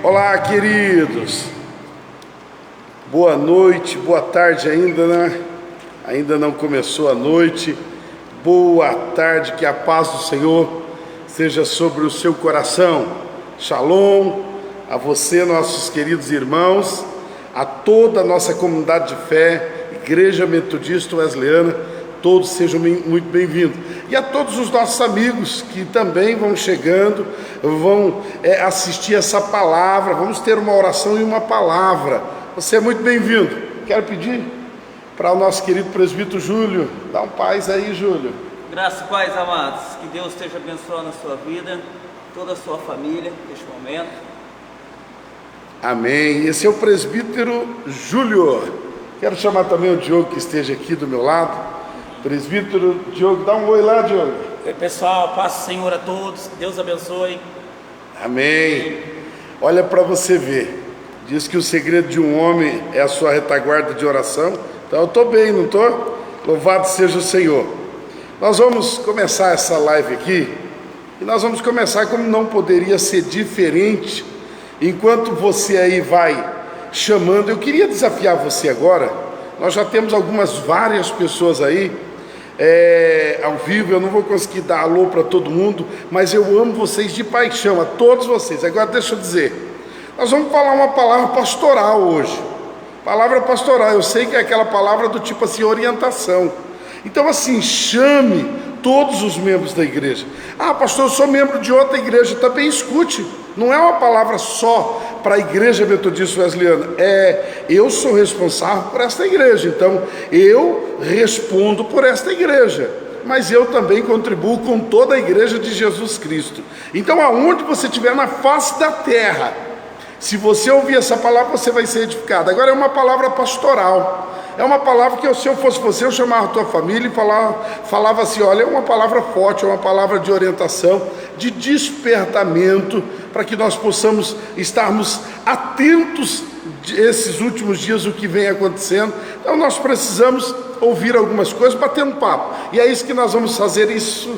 Olá, queridos. Boa noite, boa tarde ainda, né? Ainda não começou a noite. Boa tarde, que a paz do Senhor seja sobre o seu coração. Shalom a você, nossos queridos irmãos, a toda a nossa comunidade de fé, Igreja Metodista Wesleyana, todos sejam muito bem-vindos. E a todos os nossos amigos que também vão chegando, vão assistir essa palavra. Vamos ter uma oração e uma palavra. Você é muito bem-vindo. Quero pedir para o nosso querido presbítero Júlio. Dá um paz aí, Júlio. Graças e paz, amados. Que Deus esteja abençoando a sua vida, toda a sua família neste momento. Amém. Esse é o presbítero Júlio. Quero chamar também o Diogo, que esteja aqui do meu lado. Presbítero Diogo, dá um oi lá, Diogo. Oi, pessoal, paz do Senhor a todos, Deus abençoe. Amém. Olha para você ver, diz que o segredo de um homem é a sua retaguarda de oração. Então eu estou bem, não estou? Louvado seja o Senhor. Nós vamos começar essa live aqui, e nós vamos começar como não poderia ser diferente. Enquanto você aí vai chamando, eu queria desafiar você agora. Nós já temos várias pessoas aí ao vivo. Eu não vou conseguir dar alô para todo mundo, mas eu amo vocês de paixão, a todos vocês. Agora deixa eu dizer, nós vamos falar uma palavra pastoral hoje. Palavra pastoral, eu sei que é aquela palavra do tipo assim, orientação. Então assim, chame todos os membros da igreja. Ah, pastor, eu sou membro de outra igreja. Também escute, não é uma palavra só para a Igreja Metodista Wesleyana. Eu sou responsável por esta igreja, então eu respondo por esta igreja, mas eu também contribuo com toda a igreja de Jesus Cristo. Então aonde você estiver na face da terra, se você ouvir essa palavra, você vai ser edificado. Agora é uma palavra pastoral. É uma palavra que, se eu fosse você, eu chamava a tua família e falava assim, olha, é uma palavra forte, é uma palavra de orientação, de despertamento, para que nós possamos estarmos atentos esses últimos dias, o que vem acontecendo. Então nós precisamos ouvir algumas coisas, bater um papo, e é isso que nós vamos fazer isso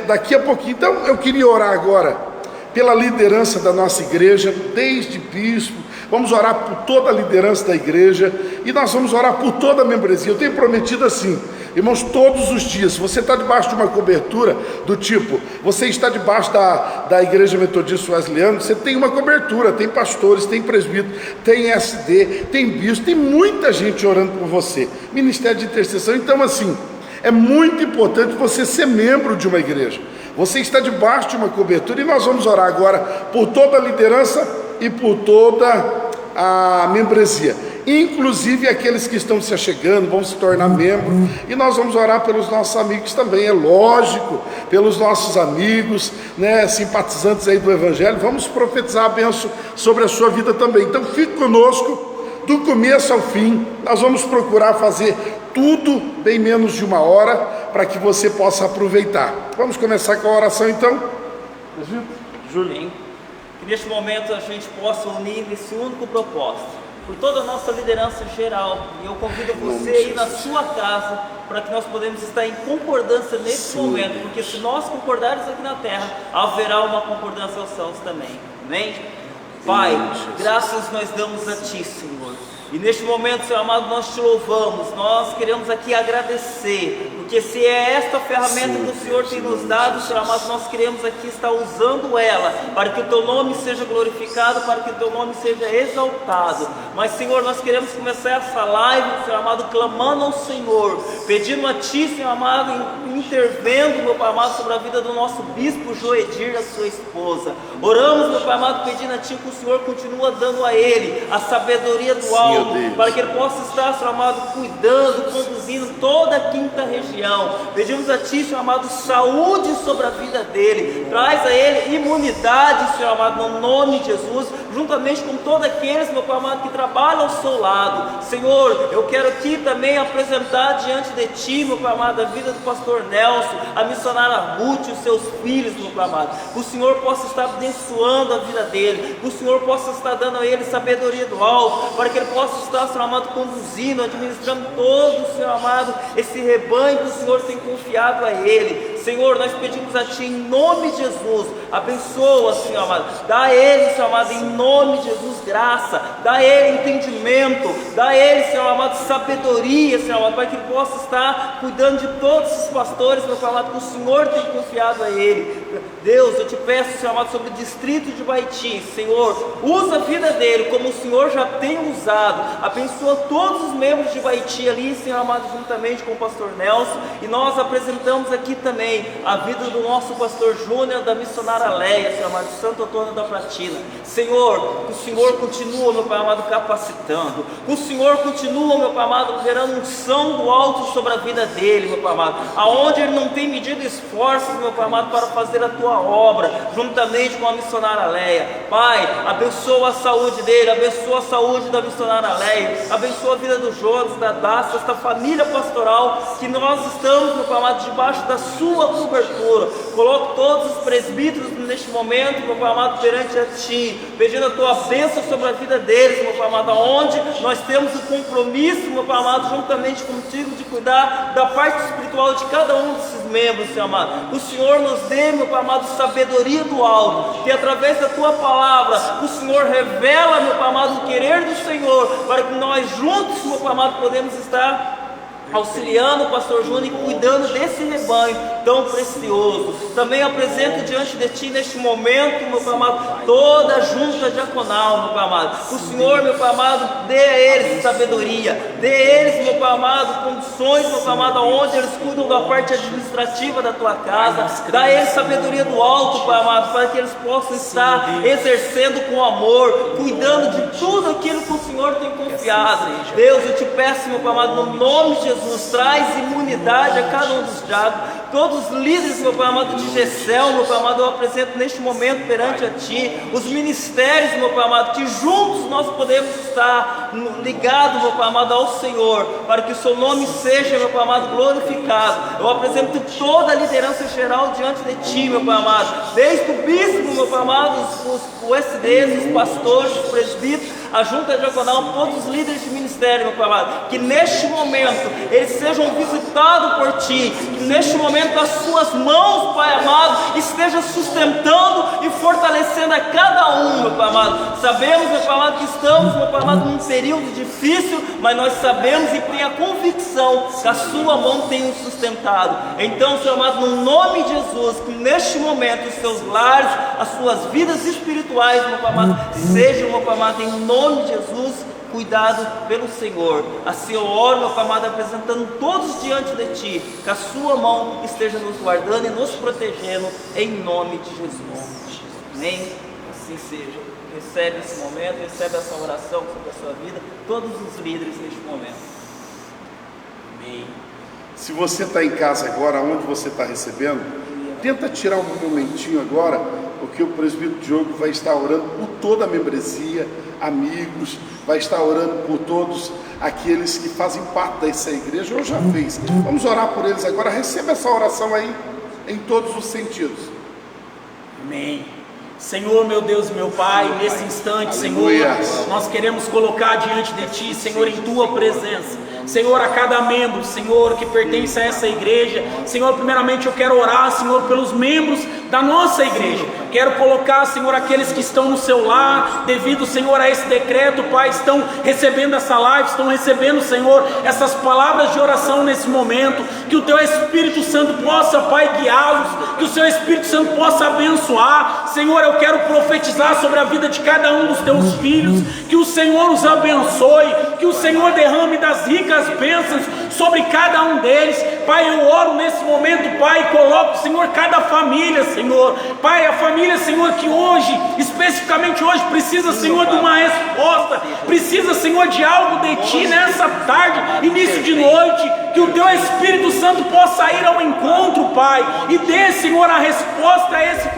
daqui a pouquinho. Então eu queria orar agora pela liderança da nossa igreja, desde bispo. Vamos orar por toda a liderança da igreja, e nós vamos orar por toda a membresia. Eu tenho prometido assim, irmãos, todos os dias, se você está debaixo de uma cobertura do tipo, você está debaixo da Igreja Metodista Wesleyana, você tem uma cobertura, tem pastores, tem presbítero, tem SD, tem bispo, tem muita gente orando por você, ministério de intercessão. Então assim, é muito importante você ser membro de uma igreja. Você está debaixo de uma cobertura, e nós vamos orar agora por toda a liderança e por toda a membresia, inclusive aqueles que estão se achegando, vão se tornar membros, e nós vamos orar pelos nossos amigos também, é lógico, pelos nossos amigos, né, simpatizantes aí do Evangelho. Vamos profetizar a bênção sobre a sua vida também. Então fique conosco do começo ao fim. Nós vamos procurar fazer tudo bem menos de uma hora, para que você possa aproveitar. Vamos começar com a oração então? Julinho, que neste momento a gente possa unir nesse único propósito, por toda a nossa liderança geral. E eu convido você a ir na sua casa, para que nós podemos estar em concordância nesse momento, porque se nós concordarmos aqui na terra, haverá uma concordância aos céus também. Amém? Pai, graças nós damos a Ti, Senhor. E neste momento, Senhor amado, nós Te louvamos. Nós queremos aqui agradecer, porque se é esta ferramenta que o Senhor tem nos dado, Senhor amado, nós queremos aqui estar usando ela, para que o Teu nome seja glorificado, para que o Teu nome seja exaltado. Mas, Senhor, nós queremos começar essa live, Senhor amado, clamando ao Senhor, pedindo a Ti, Senhor amado, intervendo, meu Pai amado, sobre a vida do nosso bispo Joedir e a sua esposa. Oramos, meu Pai amado, pedindo a Ti que o Senhor continua dando a ele a sabedoria do alto, para que ele possa estar, Senhor amado, cuidando, conduzindo toda a quinta região. Pedimos a Ti, Senhor amado, saúde sobre a vida dele, traz a ele imunidade, Senhor amado, no nome de Jesus, juntamente com todos aqueles, meu Pai amado, que trabalham ao seu lado. Senhor, eu quero aqui também apresentar diante de Ti, meu Pai amado, a vida do pastor Nelson, a missionária Ruth, os seus filhos, meu Pai amado, que o Senhor possa estar abençoando a vida dele, que o Senhor possa estar dando a ele sabedoria do alto, para que ele possa estar, Senhor amado, conduzindo, administrando todo, Senhor amado, esse rebanho que o Senhor tem confiado a ele. Senhor, nós pedimos a Ti em nome de Jesus, abençoa, Senhor amado, dá a ele, Senhor amado, em nome de Jesus, graça, dá a ele entendimento, dá a ele, Senhor amado, sabedoria, Senhor amado, para que ele possa estar cuidando de todos os pastores, meu Pai amado, que o Senhor tem confiado a ele. Deus, eu te peço, Senhor amado, sobre o distrito de Baiti, Senhor, usa a vida dele como o Senhor já tem usado, abençoa todos os membros de Baiti ali, Senhor amado, juntamente com o pastor Nelson, e nós apresentamos aqui também a vida do nosso pastor Júnior, da missionária Leia, Senhor amado, de Santo Antônio da Platina. Senhor, que o Senhor continua, meu Pai amado, capacitando, que o Senhor continua, meu Pai amado, gerando unção do alto sobre a vida dele, meu Pai amado, aonde ele não tem medido esforços, meu Pai amado, para fazer a Tua obra, juntamente com a missionária Leia. Pai, abençoa a saúde dele, abençoa a saúde da missionária Leia, abençoa a vida do Jonas, da Dácia, esta família pastoral, que nós estamos, meu Pai amado, debaixo da Sua cobertura. Coloque todos os presbíteros neste momento, meu Pai amado, perante a Ti, pedindo a Tua bênção sobre a vida deles, meu Pai amado, onde nós temos o compromisso, meu Pai amado, juntamente contigo, de cuidar da parte espiritual de cada um desses membros, Senhor amado. O Senhor nos dê, meu Pai amado, sabedoria do alto, que através da Tua palavra, o Senhor revela, meu Pai amado, o querer do Senhor, para que nós juntos, meu Pai amado, podemos estar auxiliando o pastor Júnior e cuidando desse rebanho tão precioso. Também apresento diante de Ti neste momento, meu Pai amado, toda a junta diaconal, meu Pai amado. O Senhor, meu Pai amado, dê a eles sabedoria, dê a eles, meu Pai amado, condições, meu Pai amado, onde eles cuidam da parte administrativa da Tua casa. Dá a eles sabedoria do alto, Pai amado, para que eles possam estar exercendo com amor, cuidando de tudo aquilo que o Senhor tem confiado. Deus, eu Te peço, meu Pai amado, no nome de Jesus, traz imunidade a cada um dos diabos, todos os líderes, meu Pai amado, de Gessel, meu Pai amado, eu apresento neste momento perante a Ti, os ministérios, meu Pai amado, que juntos nós podemos estar ligados, meu Pai amado, ao Senhor, para que o Seu nome seja, meu Pai amado, glorificado. Eu apresento toda a liderança geral diante de Ti, meu Pai amado, desde o bispo, meu Pai amado, os SDs, os pastores, os presbíteros, a junta diaconal, todos os líderes de ministério, meu Pai amado, que neste momento eles sejam visitados por Ti, que neste momento as Suas mãos, Pai amado, estejam sustentando e fortalecendo a cada um, meu Pai amado. Sabemos, meu Pai amado, que estamos, meu Pai amado, num período difícil, mas nós sabemos e tem a convicção que a Sua mão tem nos sustentado. Então, Senhor amado, no nome de Jesus, que neste momento os Seus lares, as Suas vidas espirituais, meu Pai amado, sejam, meu Pai amado, em nome de Jesus, cuidado pelo Senhor. Assim eu oro, meu Pai amado, apresentando todos diante de Ti, que a Sua mão esteja nos guardando e nos protegendo, em nome de Jesus. Amém? Assim seja. Recebe esse momento, recebe essa oração sobre a sua vida, todos os líderes neste momento. Amém. Se você está em casa agora, onde você está recebendo, tenta tirar um momentinho agora, porque o presbítero Diogo vai estar orando por toda a membresia, amigos, vai estar orando por todos aqueles que fazem parte dessa igreja, ou já fez. Vamos orar por eles agora. Receba essa oração aí, em todos os sentidos. Amém. Senhor, meu Deus e meu Pai, nesse instante, Senhor, nós queremos colocar diante de Ti, Senhor, em Tua presença, Senhor, a cada membro, Senhor, que pertence a essa igreja. Senhor, primeiramente eu quero orar, Senhor, pelos membros da nossa igreja. Quero colocar, Senhor, aqueles que estão no seu lar, devido, Senhor, a esse decreto, Pai, estão recebendo essa live, estão recebendo, Senhor, essas palavras de oração nesse momento. Que o Teu Espírito Santo possa, Pai, guiá-los, que o Seu Espírito Santo possa abençoar. Senhor, eu quero profetizar sobre a vida de cada um dos Teus filhos, que o Senhor os abençoe, que o Senhor derrame das ricas bênçãos sobre cada um deles. Pai, eu oro nesse momento, Pai, coloco, Senhor, cada família, Senhor, Pai, a família, Senhor, que hoje, especificamente hoje, precisa, Senhor, de uma resposta, precisa, Senhor, de algo de Ti nessa tarde, início de noite, que o Teu Espírito Santo possa ir ao encontro, Pai, e dê, Senhor, a resposta a esse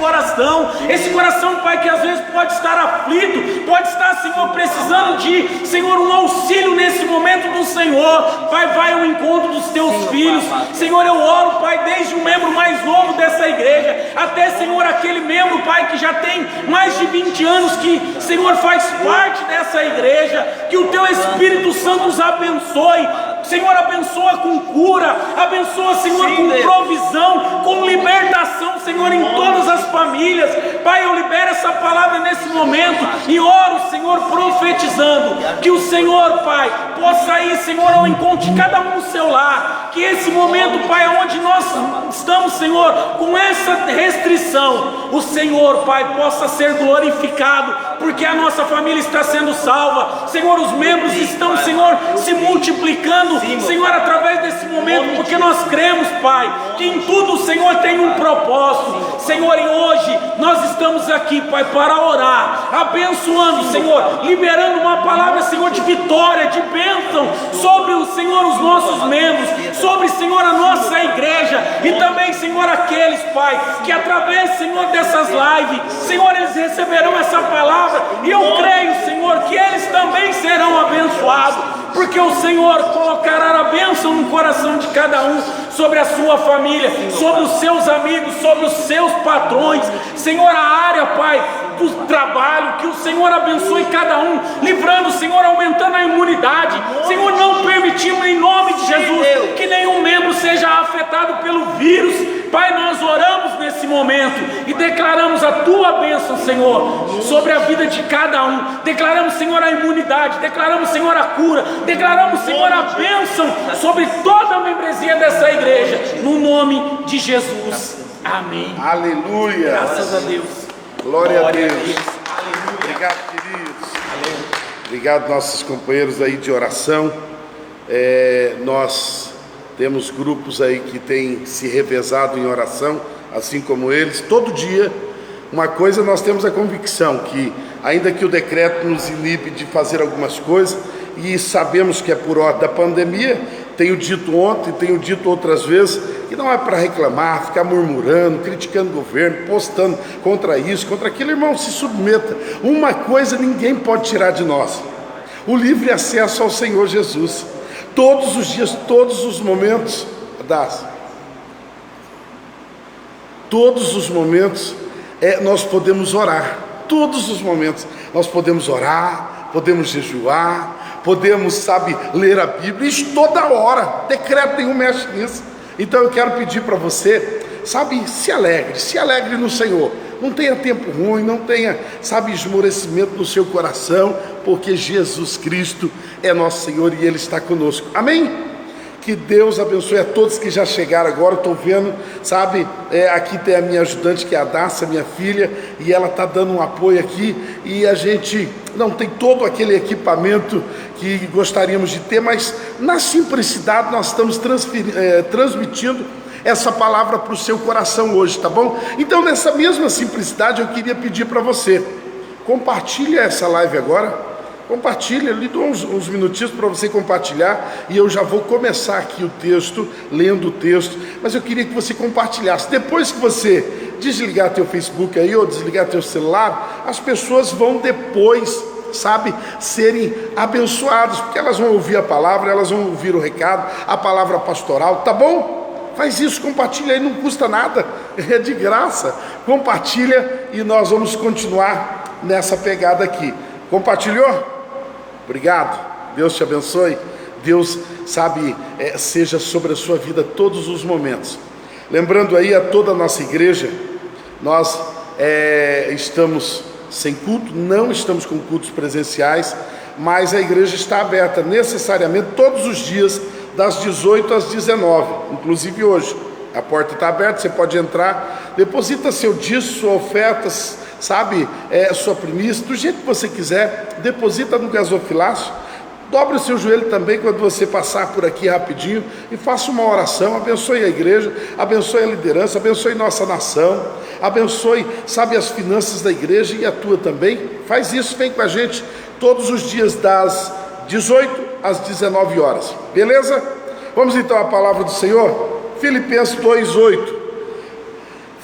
coração, Pai, que às vezes pode estar aflito, pode estar, Senhor, precisando de, Senhor, um auxílio nesse momento do Senhor. Pai, vai ao encontro dos Teus filhos, Senhor, eu oro, Pai, desde o membro mais novo dessa igreja, até, Senhor, aquele membro, Pai, que já tem mais de 20 anos, que, Senhor, faz parte dessa igreja, que o Teu Espírito Santo os abençoe, Senhor, abençoa com cura, abençoa, Senhor, com provisão, com libertação, Senhor, em todas as famílias. Pai, eu libero essa palavra nesse momento e oro, Senhor, profetizando que o Senhor, Pai, possa ir, Senhor, ao encontro de cada um no seu lar, que esse momento, Pai, onde nós estamos, Senhor, com essa restrição, o Senhor, Pai, possa ser glorificado, porque a nossa família está sendo salva, Senhor, os membros estão, Senhor, se multiplicando, Senhor, através desse momento, porque nós cremos, Pai, que em tudo o Senhor tem um propósito, Senhor, e hoje nós estamos aqui, Pai, para orar, abençoando, Senhor, liberando uma palavra, Senhor, de vitória, de bênção sobre o Senhor, os nossos membros, sobre, Senhor, a nossa igreja, e também, Senhor, aqueles, Pai, que através, Senhor, dessas lives, Senhor, eles receberão essa palavra, e eu creio, Senhor, que eles também serão abençoados, porque o Senhor colocará a bênção no coração de cada um, sobre a sua família, sobre os seus amigos, sobre os seus patrões, Senhor, a área, Pai, do trabalho, que o Senhor abençoe cada um, livrando, Senhor, aumentando a imunidade, Senhor, não permitindo em nome de Jesus que nenhum membro seja afetado pelo vírus. Pai, nós oramos nesse momento e declaramos a Tua bênção, Senhor, sobre a vida de cada um. Declaramos, Senhor, a imunidade, declaramos, Senhor, a cura, declaramos, Senhor, a bênção sobre toda a membresia dessa igreja, no nome de Jesus. Amém. Aleluia. Graças a Deus. Glória a Deus. Aleluia. Obrigado, queridos. Aleluia. Obrigado, nossos companheiros aí de oração. Nós temos grupos aí que têm se revezado em oração, assim como eles, todo dia. Uma coisa, nós temos a convicção que, ainda que o decreto nos inibe de fazer algumas coisas, e sabemos que é por ordem da pandemia, tenho dito ontem, tenho dito outras vezes, que não é para reclamar, ficar murmurando, criticando o governo, postando contra isso, contra aquilo. Irmão, se submeta. Uma coisa ninguém pode tirar de nós: o livre acesso ao Senhor Jesus. Todos os dias, todos os momentos, todos os momentos, nós podemos orar. Todos os momentos, nós podemos orar, podemos jejuar, podemos, sabe, ler a Bíblia, isso toda hora, decreto nenhum mexe nisso. Então eu quero pedir para você, sabe, se alegre no Senhor, não tenha tempo ruim, não tenha, sabe, esmorecimento no seu coração, porque Jesus Cristo é nosso Senhor e Ele está conosco, amém? Que Deus abençoe a todos que já chegaram agora. Estou vendo, sabe, aqui tem a minha ajudante, que é a Daça, minha filha, e ela está dando um apoio aqui, e a gente não tem todo aquele equipamento que gostaríamos de ter, mas na simplicidade nós estamos transmitindo essa palavra para o seu coração hoje, tá bom? Então, nessa mesma simplicidade, eu queria pedir para você, compartilha essa live agora. Compartilha, eu lhe dou uns minutinhos para você compartilhar, e eu já vou começar aqui o texto, lendo o texto, mas eu queria que você compartilhasse. Depois que você desligar teu Facebook aí, ou desligar teu celular, as pessoas vão depois, sabe, serem abençoadas, porque elas vão ouvir a palavra, elas vão ouvir o recado, a palavra pastoral, tá bom? Faz isso, compartilha aí, não custa nada, é de graça. Compartilha e nós vamos continuar nessa pegada aqui. Compartilhou? Obrigado, Deus te abençoe. Deus, sabe, seja sobre a sua vida todos os momentos. Lembrando aí a toda a nossa igreja, nós estamos sem culto, não estamos com cultos presenciais, mas a igreja está aberta necessariamente todos os dias, das 18 às 19, inclusive hoje. A porta está aberta, você pode entrar, deposita seu dízimo, sua oferta, sabe, sua primícia, do jeito que você quiser, deposita no gasofilácio, dobre o seu joelho também quando você passar por aqui rapidinho e faça uma oração, abençoe a igreja, abençoe a liderança, abençoe nossa nação, abençoe, sabe, as finanças da igreja e a tua também. Faz isso, vem com a gente todos os dias das 18 às 19 horas, beleza? Vamos então à palavra do Senhor, Filipenses 2:8.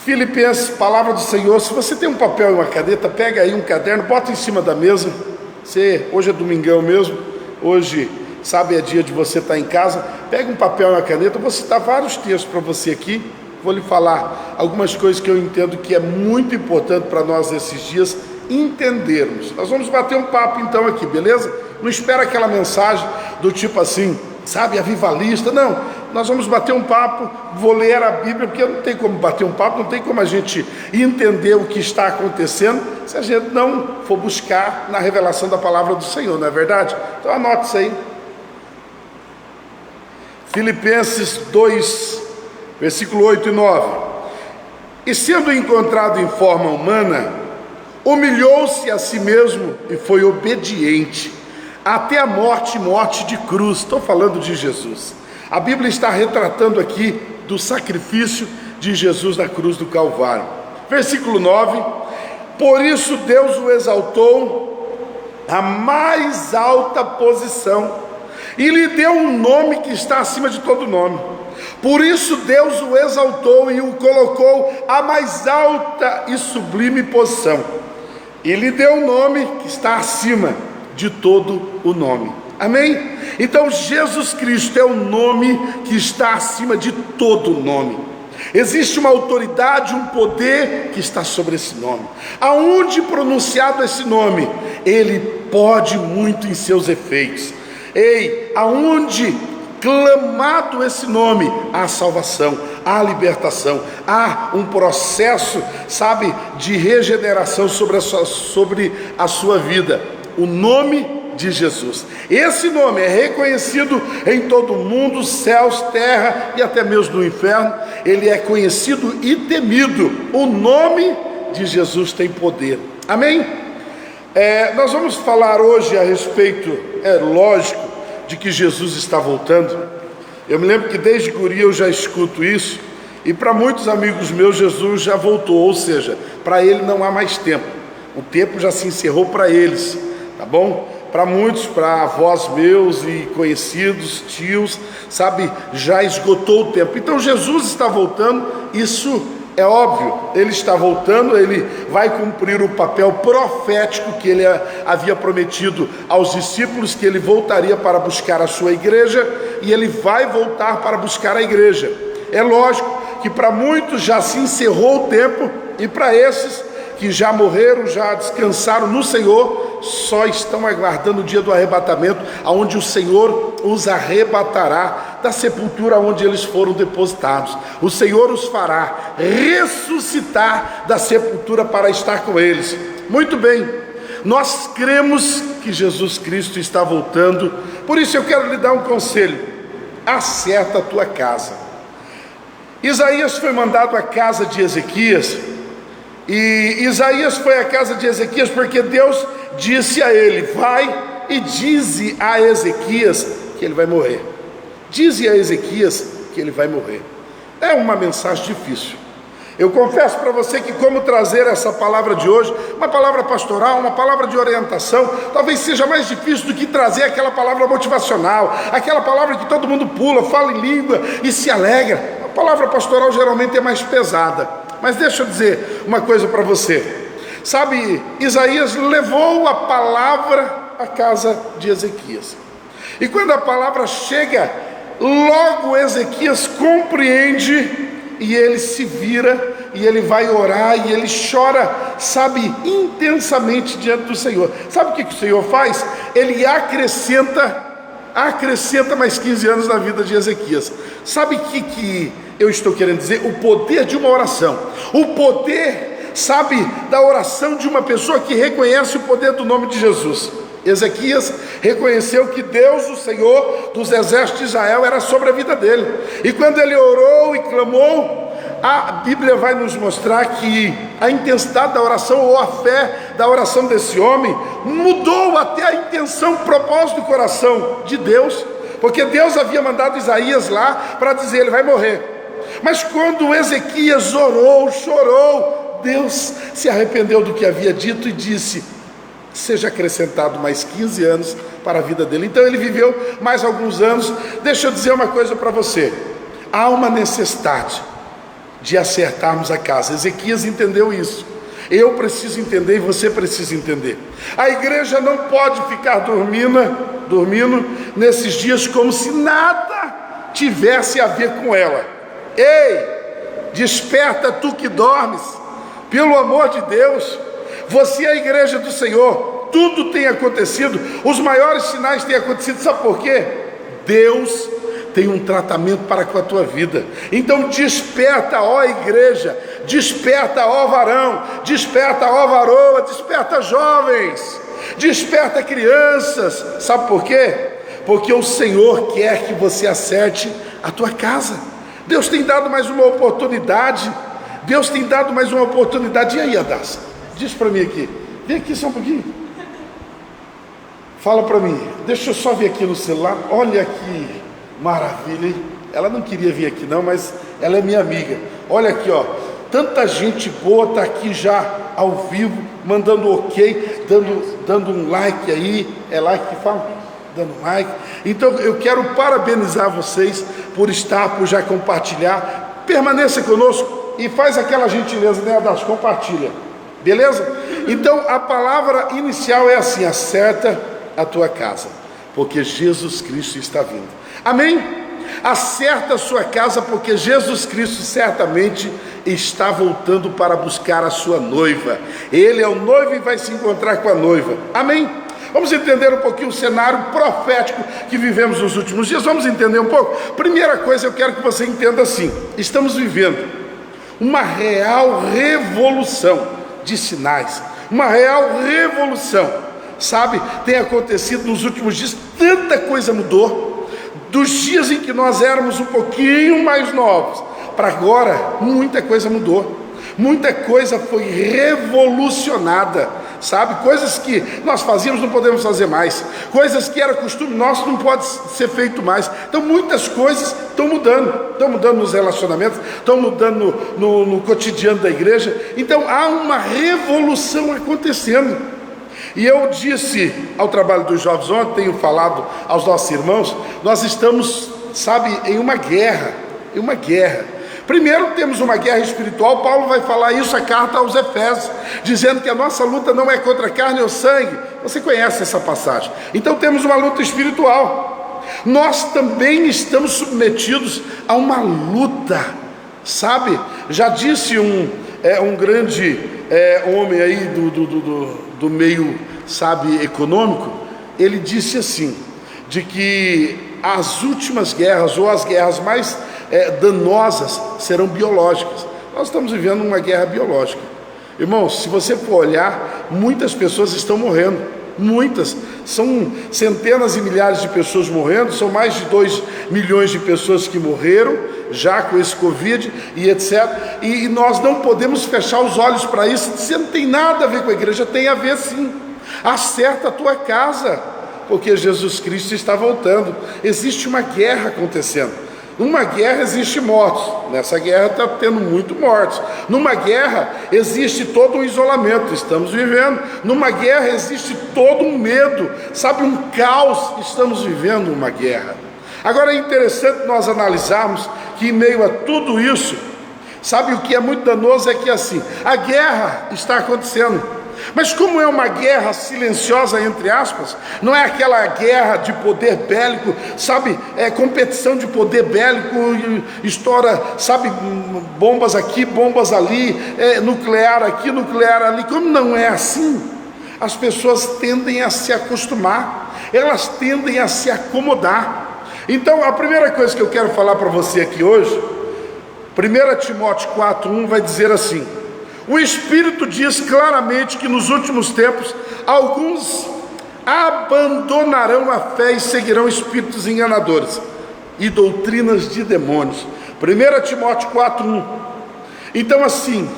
Filipenses, palavra do Senhor. Se você tem um papel e uma caneta, pega aí um caderno, bota em cima da mesa. Hoje é domingão mesmo, hoje, sabe, é dia de você estar em casa. Pega um papel e uma caneta, eu vou citar vários textos para você aqui. Vou lhe falar algumas coisas que eu entendo que é muito importante para nós nesses dias entendermos. Nós vamos bater um papo então aqui, beleza? Não espera aquela mensagem do tipo assim, sabe, avivalista. Não, nós vamos bater um papo, vou ler a Bíblia, porque não tem como bater um papo, não tem como a gente entender o que está acontecendo se a gente não for buscar na revelação da palavra do Senhor, não é verdade? Então anote isso aí. Filipenses 2, versículo 8 e 9. E sendo encontrado em forma humana, humilhou-se a si mesmo e foi obediente até a morte de cruz. Estou falando de Jesus. A Bíblia está retratando aqui do sacrifício de Jesus na cruz do Calvário. Versículo 9: por isso Deus o exaltou à mais alta posição e lhe deu um nome que está acima de todo nome. Por isso Deus o exaltou e o colocou à mais alta e sublime posição, e lhe deu um nome que está acima de todo o nome. Amém? Então Jesus Cristo é o nome que está acima de todo nome. Existe uma autoridade, um poder que está sobre esse nome. Aonde pronunciado esse nome, ele pode muito em seus efeitos. Aonde clamado esse nome, há salvação, há libertação, há um processo, sabe, de regeneração sobre a sua vida. O nome de Jesus. Esse nome é reconhecido em todo o mundo, céus, terra e até mesmo no inferno. Ele é conhecido e temido. O nome de Jesus tem poder. Amém? Nós vamos falar hoje a respeito, lógico, de que Jesus está voltando. Eu me lembro que desde guri eu já escuto isso, e para muitos amigos meus Jesus já voltou, ou seja, para ele não há mais tempo. O tempo já se encerrou para eles, tá bom? Para muitos, para avós meus e conhecidos, tios, sabe, já esgotou o tempo. Então Jesus está voltando, isso é óbvio, ele está voltando, ele vai cumprir o papel profético que ele havia prometido aos discípulos, que ele voltaria para buscar a sua igreja, e ele vai voltar para buscar a igreja. É lógico que para muitos já se encerrou o tempo, e para esses que já morreram, já descansaram no Senhor, só estão aguardando o dia do arrebatamento, aonde o Senhor os arrebatará da sepultura onde eles foram depositados. O Senhor os fará ressuscitar da sepultura para estar com eles. Muito bem, nós cremos que Jesus Cristo está voltando, por isso eu quero lhe dar um conselho: acerta a tua casa. Isaías foi mandado à casa de Ezequias, e Isaías foi à casa de Ezequias porque Deus disse a ele: vai e dize a Ezequias que ele vai morrer. Dize a Ezequias que ele vai morrer. É uma mensagem difícil. Eu confesso para você que como trazer essa palavra de hoje, uma palavra pastoral, uma palavra de orientação, talvez seja mais difícil do que trazer aquela palavra motivacional, aquela palavra que todo mundo pula, fala em língua e se alegra. A palavra pastoral geralmente é mais pesada. Mas deixa eu dizer uma coisa para você. Sabe, Isaías levou a palavra à casa de Ezequias. E quando a palavra chega, logo Ezequias compreende, e ele se vira, e ele vai orar, e ele chora, sabe, intensamente diante do Senhor. Sabe o que o Senhor faz? Ele acrescenta acrescenta mais 15 anos na vida de Ezequias. Sabe o que eu estou querendo dizer? O poder de uma oração, o poder, sabe, da oração de uma pessoa que reconhece o poder do nome de Jesus. Ezequias reconheceu que Deus, o Senhor dos exércitos de Israel, era sobre a vida dele, e quando ele orou e clamou, a Bíblia vai nos mostrar que a intensidade da oração, ou a fé da oração desse homem, mudou até a intenção, o propósito do coração de Deus, porque Deus havia mandado Isaías lá para dizer: ele vai morrer. Mas quando Ezequias orou, chorou, Deus se arrependeu do que havia dito e disse: seja acrescentado mais 15 anos para a vida dele. Então ele viveu mais alguns anos. Deixa eu dizer uma coisa para você: há uma necessidade de acertarmos a casa. Ezequias entendeu isso, eu preciso entender e você precisa entender. A igreja não pode ficar dormindo nesses dias como se nada tivesse a ver com ela. Ei, desperta tu que dormes, pelo amor de Deus. Você é a igreja do Senhor, tudo tem acontecido, os maiores sinais têm acontecido. Sabe por quê? Deus tem um tratamento para com a tua vida. Então desperta, ó igreja, desperta, ó varão, desperta, ó varoa, desperta jovens, desperta crianças. Sabe por quê? Porque o Senhor quer que você acerte a tua casa. Deus tem dado mais uma oportunidade. Deus tem dado mais uma oportunidade. E aí, Adassa, diz para mim aqui, vem aqui só um pouquinho, fala para mim, deixa eu só ver aqui no celular. Olha que maravilha, hein? Ela não queria vir aqui não, mas ela é minha amiga. Olha aqui, ó, tanta gente boa está aqui já ao vivo, mandando ok, dando um like aí. É like que fala? Dando like. Então eu quero parabenizar vocês por já compartilhar. Permaneça conosco e faz aquela gentileza, né, Adalso? Compartilha, beleza? Então a palavra inicial é assim: acerta a tua casa, porque Jesus Cristo está vindo. Amém? Acerta a sua casa, porque Jesus Cristo certamente está voltando para buscar a sua noiva. Ele é o noivo e vai se encontrar com a noiva. Amém? Vamos entender um pouquinho o cenário profético que vivemos nos últimos dias. Vamos entender um pouco? Primeira coisa, eu quero que você entenda assim: estamos vivendo uma real revolução de sinais, uma real revolução, sabe? Tem acontecido nos últimos dias, tanta coisa mudou. Dos dias em que nós éramos um pouquinho mais novos para agora, muita coisa mudou, muita coisa foi revolucionada, sabe? Coisas que nós fazíamos não podemos fazer mais, coisas que era costume nosso não pode ser feito mais. Então muitas coisas estão mudando nos relacionamentos, estão mudando no cotidiano da igreja. Então há uma revolução acontecendo. E eu disse ao trabalho dos jovens ontem, tenho falado aos nossos irmãos, nós estamos, sabe, em uma guerra. Primeiro temos uma guerra espiritual. Paulo vai falar isso, a carta aos Efésios, dizendo que a nossa luta não é contra carne ou sangue. Você conhece essa passagem. Então temos uma luta espiritual. Nós também estamos submetidos a uma luta, sabe? Já disse um grande homem aí do meio, sabe, econômico. Ele disse assim, de que as últimas guerras, ou as guerras mais danosas, serão biológicas. Nós estamos vivendo uma guerra biológica. Irmãos, se você for olhar, muitas pessoas estão morrendo, muitas, são centenas e milhares de pessoas morrendo, são mais de 2 milhões de pessoas que morreram já com esse Covid e etc. E nós não podemos fechar os olhos para isso. Você não tem nada a ver com a igreja, tem a ver sim. Acerta a tua casa, porque Jesus Cristo está voltando. Existe uma guerra acontecendo. Numa guerra existe mortos, nessa guerra está tendo muito mortos. Numa guerra existe todo um isolamento, estamos vivendo. Numa guerra existe todo um medo, sabe, um caos, estamos vivendo uma guerra. Agora é interessante nós analisarmos que em meio a tudo isso, sabe, o que é muito danoso é que assim, a guerra está acontecendo, mas como é uma guerra silenciosa, entre aspas, não é aquela guerra de poder bélico, sabe, é competição de poder bélico, estoura, sabe, bombas aqui, bombas ali, nuclear aqui, nuclear ali. Como não é assim, as pessoas tendem a se acostumar, elas tendem a se acomodar. Então a primeira coisa que eu quero falar para você aqui hoje, 1 Timóteo 4:1 vai dizer assim: o Espírito diz claramente que nos últimos tempos alguns abandonarão a fé e seguirão espíritos enganadores e doutrinas de demônios. 1 Timóteo 4:1. Então assim,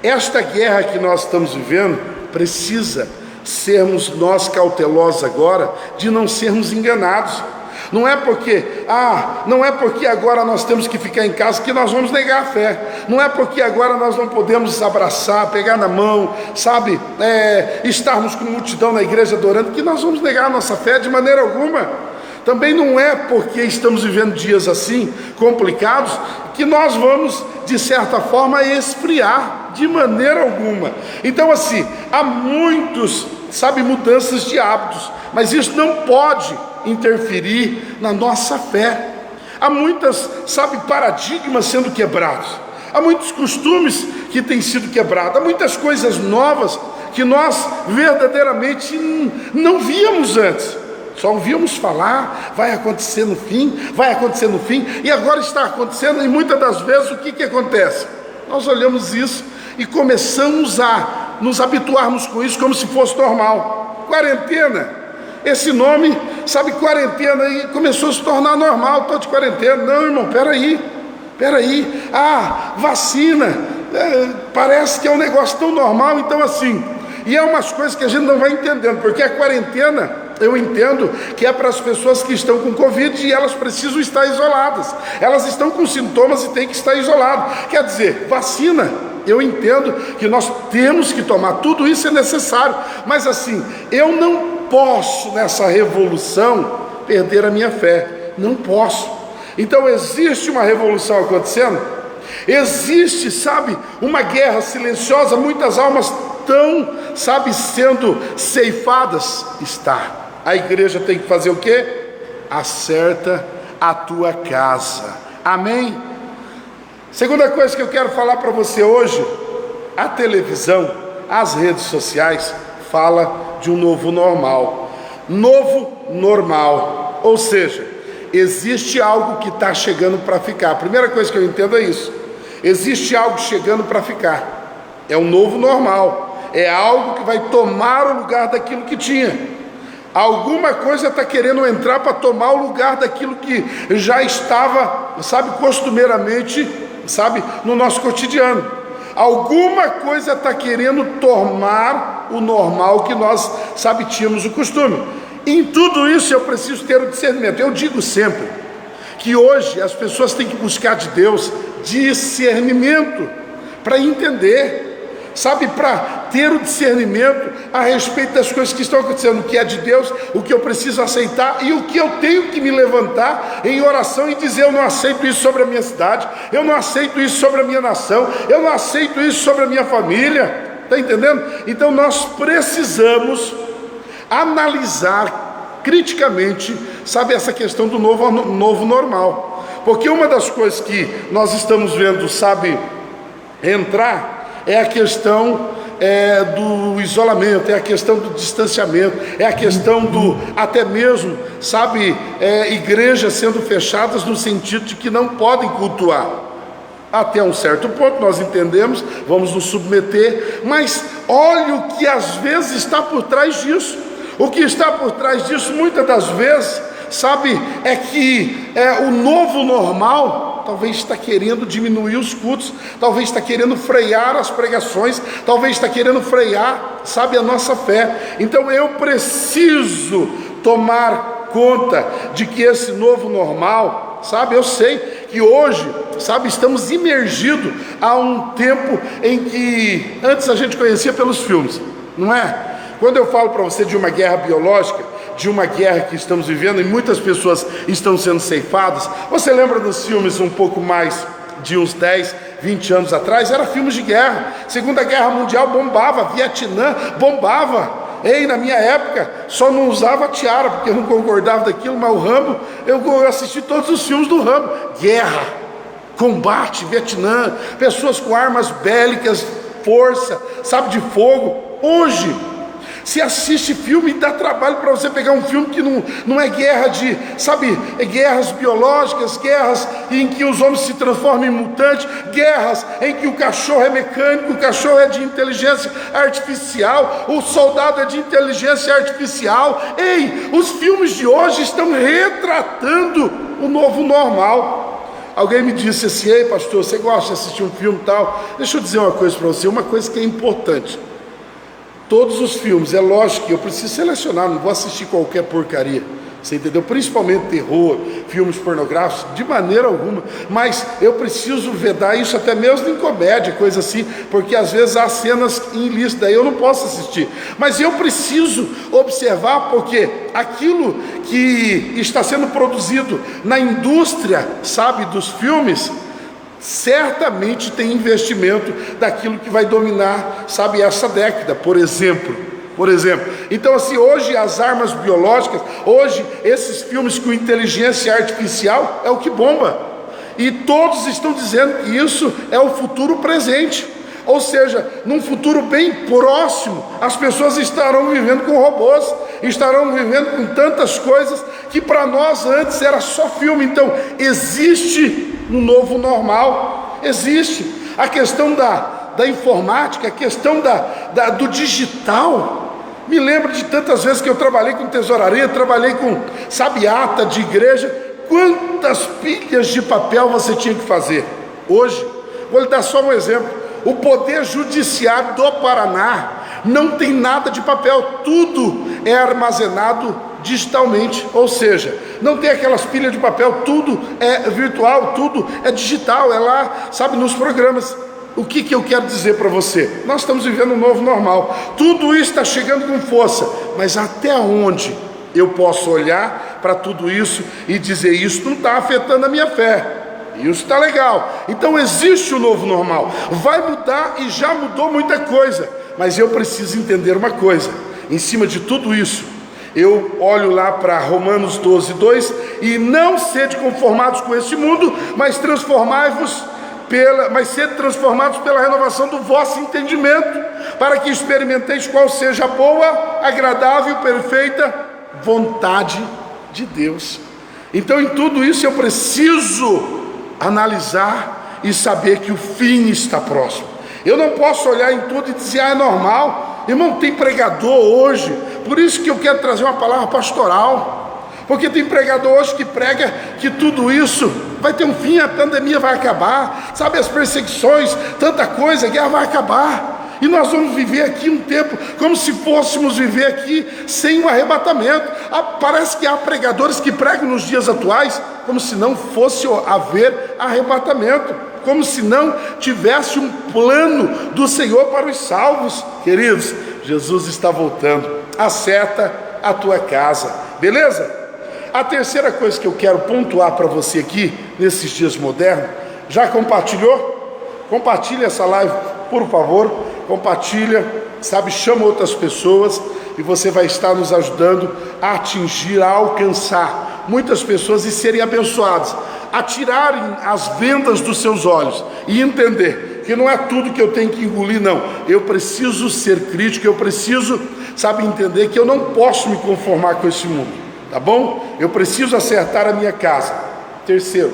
esta guerra que nós estamos vivendo, precisa sermos nós cautelosos agora de não sermos enganados. Não é porque agora nós temos que ficar em casa que nós vamos negar a fé. Não é porque agora nós não podemos abraçar, pegar na mão, sabe, estarmos com multidão na igreja adorando, que nós vamos negar a nossa fé de maneira alguma. Também não é porque estamos vivendo dias assim, complicados, que nós vamos, de certa forma, esfriar, de maneira alguma. Então assim, há muitos, sabe, mudanças de hábitos, mas isso não pode interferir na nossa fé. Há muitas, sabe, paradigmas sendo quebrados, há muitos costumes que têm sido quebrados, há muitas coisas novas que nós verdadeiramente não víamos antes. Só ouvíamos falar, vai acontecer no fim, e agora está acontecendo, e muitas das vezes o que acontece? Nós olhamos isso e começamos a nos habituarmos com isso como se fosse normal. Quarentena, esse nome, sabe, quarentena, aí começou a se tornar normal, estou de quarentena. Não, irmão, peraí, vacina, parece que é um negócio tão normal. Então assim, e é umas coisas que a gente não vai entendendo, porque a quarentena, eu entendo que é para as pessoas que estão com Covid e elas precisam estar isoladas, elas estão com sintomas e têm que estar isoladas. Quer dizer, vacina, eu entendo que nós temos que tomar, tudo isso é necessário, mas assim, eu não posso nessa revolução perder a minha fé, não posso. Então existe uma revolução acontecendo, existe, sabe, uma guerra silenciosa, muitas almas estão, sabe, sendo ceifadas. A igreja tem que fazer o quê? Acerta a tua casa, amém? Segunda coisa que eu quero falar para você hoje, a televisão, as redes sociais fala de um novo normal, ou seja, existe algo que está chegando para ficar. A primeira coisa que eu entendo é isso, existe algo chegando para ficar, é um novo normal, é algo que vai tomar o lugar daquilo que tinha. Alguma coisa está querendo entrar para tomar o lugar daquilo que já estava, sabe, costumeiramente, sabe, no nosso cotidiano. Alguma coisa está querendo tomar o normal que nós, sabe, tínhamos o costume. Em tudo isso eu preciso ter o discernimento. Eu digo sempre que hoje as pessoas têm que buscar de Deus discernimento para entender, sabe, para ter o discernimento a respeito das coisas que estão acontecendo, o que é de Deus, o que eu preciso aceitar e o que eu tenho que me levantar em oração e dizer: eu não aceito isso sobre a minha cidade, eu não aceito isso sobre a minha nação, eu não aceito isso sobre a minha família. Está entendendo? Então nós precisamos analisar criticamente, sabe, essa questão do novo normal, porque uma das coisas que nós estamos vendo, sabe, entrar é a questão do isolamento, é a questão do distanciamento, é a questão do, até mesmo, sabe, igrejas sendo fechadas no sentido de que não podem cultuar. Até um certo ponto nós entendemos, vamos nos submeter, mas olha o que às vezes está por trás disso. O que está por trás disso, muitas das vezes, sabe, é que o novo normal talvez está querendo diminuir os cultos, talvez está querendo frear as pregações, talvez está querendo frear, sabe, a nossa fé. Então eu preciso tomar conta de que esse novo normal, sabe, eu sei que hoje, sabe, estamos imergidos a um tempo em que antes a gente conhecia pelos filmes, não é? Quando eu falo para você de uma guerra biológica, de uma guerra que estamos vivendo e muitas pessoas estão sendo ceifadas, você lembra dos filmes um pouco mais de uns 10, 20 anos atrás? Era filmes de guerra, Segunda Guerra Mundial bombava, Vietnã bombava. Na minha época só não usava tiara porque eu não concordava daquilo, mas o Rambo, eu assisti todos os filmes do Rambo. Guerra, combate, Vietnã, pessoas com armas bélicas, força, sabe, de fogo. Hoje, Você assiste filme e dá trabalho para você pegar um filme que não é guerra de, sabe, é guerras biológicas, guerras em que os homens se transformam em mutantes, guerras em que o cachorro é mecânico, o cachorro é de inteligência artificial, o soldado é de inteligência artificial. Ei, os filmes de hoje estão retratando o novo normal. Alguém me disse assim: ei pastor, você gosta de assistir um filme e tal? Deixa eu dizer uma coisa para você, uma coisa que é importante. Todos os filmes, é lógico que eu preciso selecionar, não vou assistir qualquer porcaria, você entendeu? Principalmente terror, filmes pornográficos, de maneira alguma, mas eu preciso vedar isso até mesmo em comédia, coisa assim, porque às vezes há cenas ilícitas, eu não posso assistir, mas eu preciso observar, porque aquilo que está sendo produzido na indústria, sabe, dos filmes, certamente tem investimento daquilo que vai dominar, sabe, essa década, por exemplo. Então assim, hoje as armas biológicas, hoje esses filmes com inteligência artificial é o que bomba, e todos estão dizendo que isso é o futuro presente, ou seja, num futuro bem próximo, as pessoas estarão vivendo com robôs, estarão vivendo com tantas coisas que para nós antes era só filme. Então existe um novo normal, existe a questão da informática, a questão do digital. Me lembro de tantas vezes que eu trabalhei com tesouraria, trabalhei com, sabe, ata de igreja, quantas pilhas de papel você tinha que fazer. Hoje, vou lhe dar só um exemplo, o Poder Judiciário do Paraná não tem nada de papel, tudo é armazenado digitalmente, ou seja, não tem aquelas pilhas de papel, tudo é virtual, tudo é digital, é lá, sabe, nos programas. O que eu quero dizer para você? Nós estamos vivendo um novo normal, tudo isso está chegando com força, mas até onde eu posso olhar para tudo isso e dizer: isso não está afetando a minha fé, isso está legal? Então existe o novo normal, vai mudar e já mudou muita coisa, mas eu preciso entender uma coisa, em cima de tudo isso, eu olho lá para Romanos 12:2, e não sede conformados com este mundo, mas sede transformados pela renovação do vosso entendimento, para que experimenteis qual seja a boa, agradável e perfeita vontade de Deus. Então em tudo isso eu preciso analisar e saber que o fim está próximo. Eu não posso olhar em tudo e dizer: é normal. Irmão, tem pregador hoje, por isso que eu quero trazer uma palavra pastoral, porque tem pregador hoje que prega que tudo isso vai ter um fim, a pandemia vai acabar, sabe, as perseguições, tanta coisa, a guerra vai acabar, e nós vamos viver aqui um tempo como se fôssemos viver aqui sem um arrebatamento. Parece que há pregadores que pregam nos dias atuais como se não fosse haver arrebatamento, como se não tivesse um plano do Senhor para os salvos. Queridos, Jesus está voltando, acerta a tua casa, beleza? A terceira coisa que eu quero pontuar para você aqui, nesses dias modernos, já compartilhou? Compartilha essa live, por favor, compartilha, sabe, chama outras pessoas, e você vai estar nos ajudando a atingir, a alcançar muitas pessoas e serem abençoadas, a tirarem as vendas dos seus olhos e entender que não é tudo que eu tenho que engolir, não. Eu preciso ser crítico, eu preciso, sabe, entender que eu não posso me conformar com esse mundo, tá bom? Eu preciso acertar a minha casa. Terceiro,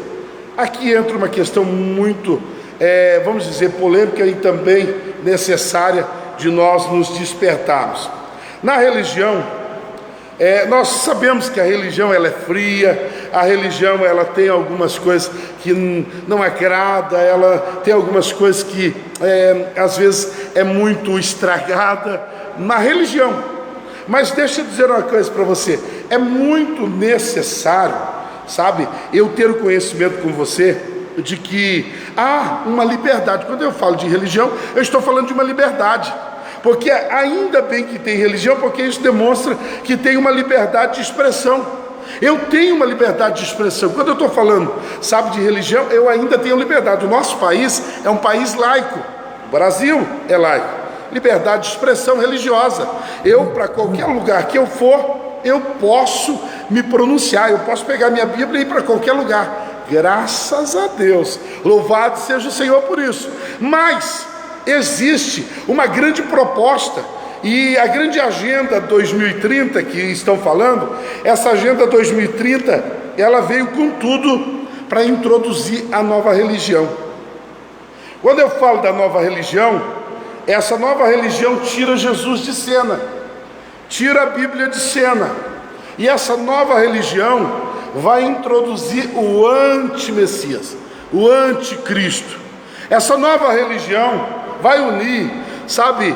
aqui entra uma questão muito, vamos dizer, polêmica e também necessária de nós nos despertarmos. Na religião, nós sabemos que a religião ela é fria, a religião ela tem algumas coisas que não agrada, ela tem algumas coisas que às vezes é muito estragada na religião. Mas deixa eu dizer uma coisa para você, é muito necessário, sabe, eu ter o conhecimento com você de que há uma liberdade. Quando eu falo de religião, eu estou falando de uma liberdade, porque ainda bem que tem religião, porque isso demonstra que tem uma liberdade de expressão. Eu tenho uma liberdade de expressão. Quando eu estou falando, sabe, de religião, eu ainda tenho liberdade. O nosso país é um país laico, o Brasil é laico, liberdade de expressão religiosa. Eu, para qualquer lugar que eu for, eu posso me pronunciar, eu posso pegar minha Bíblia e ir para qualquer lugar, graças a Deus, louvado seja o Senhor por isso. Mas existe uma grande proposta E a grande agenda 2030 que estão falando, essa agenda 2030, ela veio com tudo para introduzir a nova religião. Quando eu falo da nova religião, essa nova religião tira Jesus de cena, tira a Bíblia de cena, e essa nova religião vai introduzir o anti-Messias, o anticristo. Essa nova religião vai unir, sabe,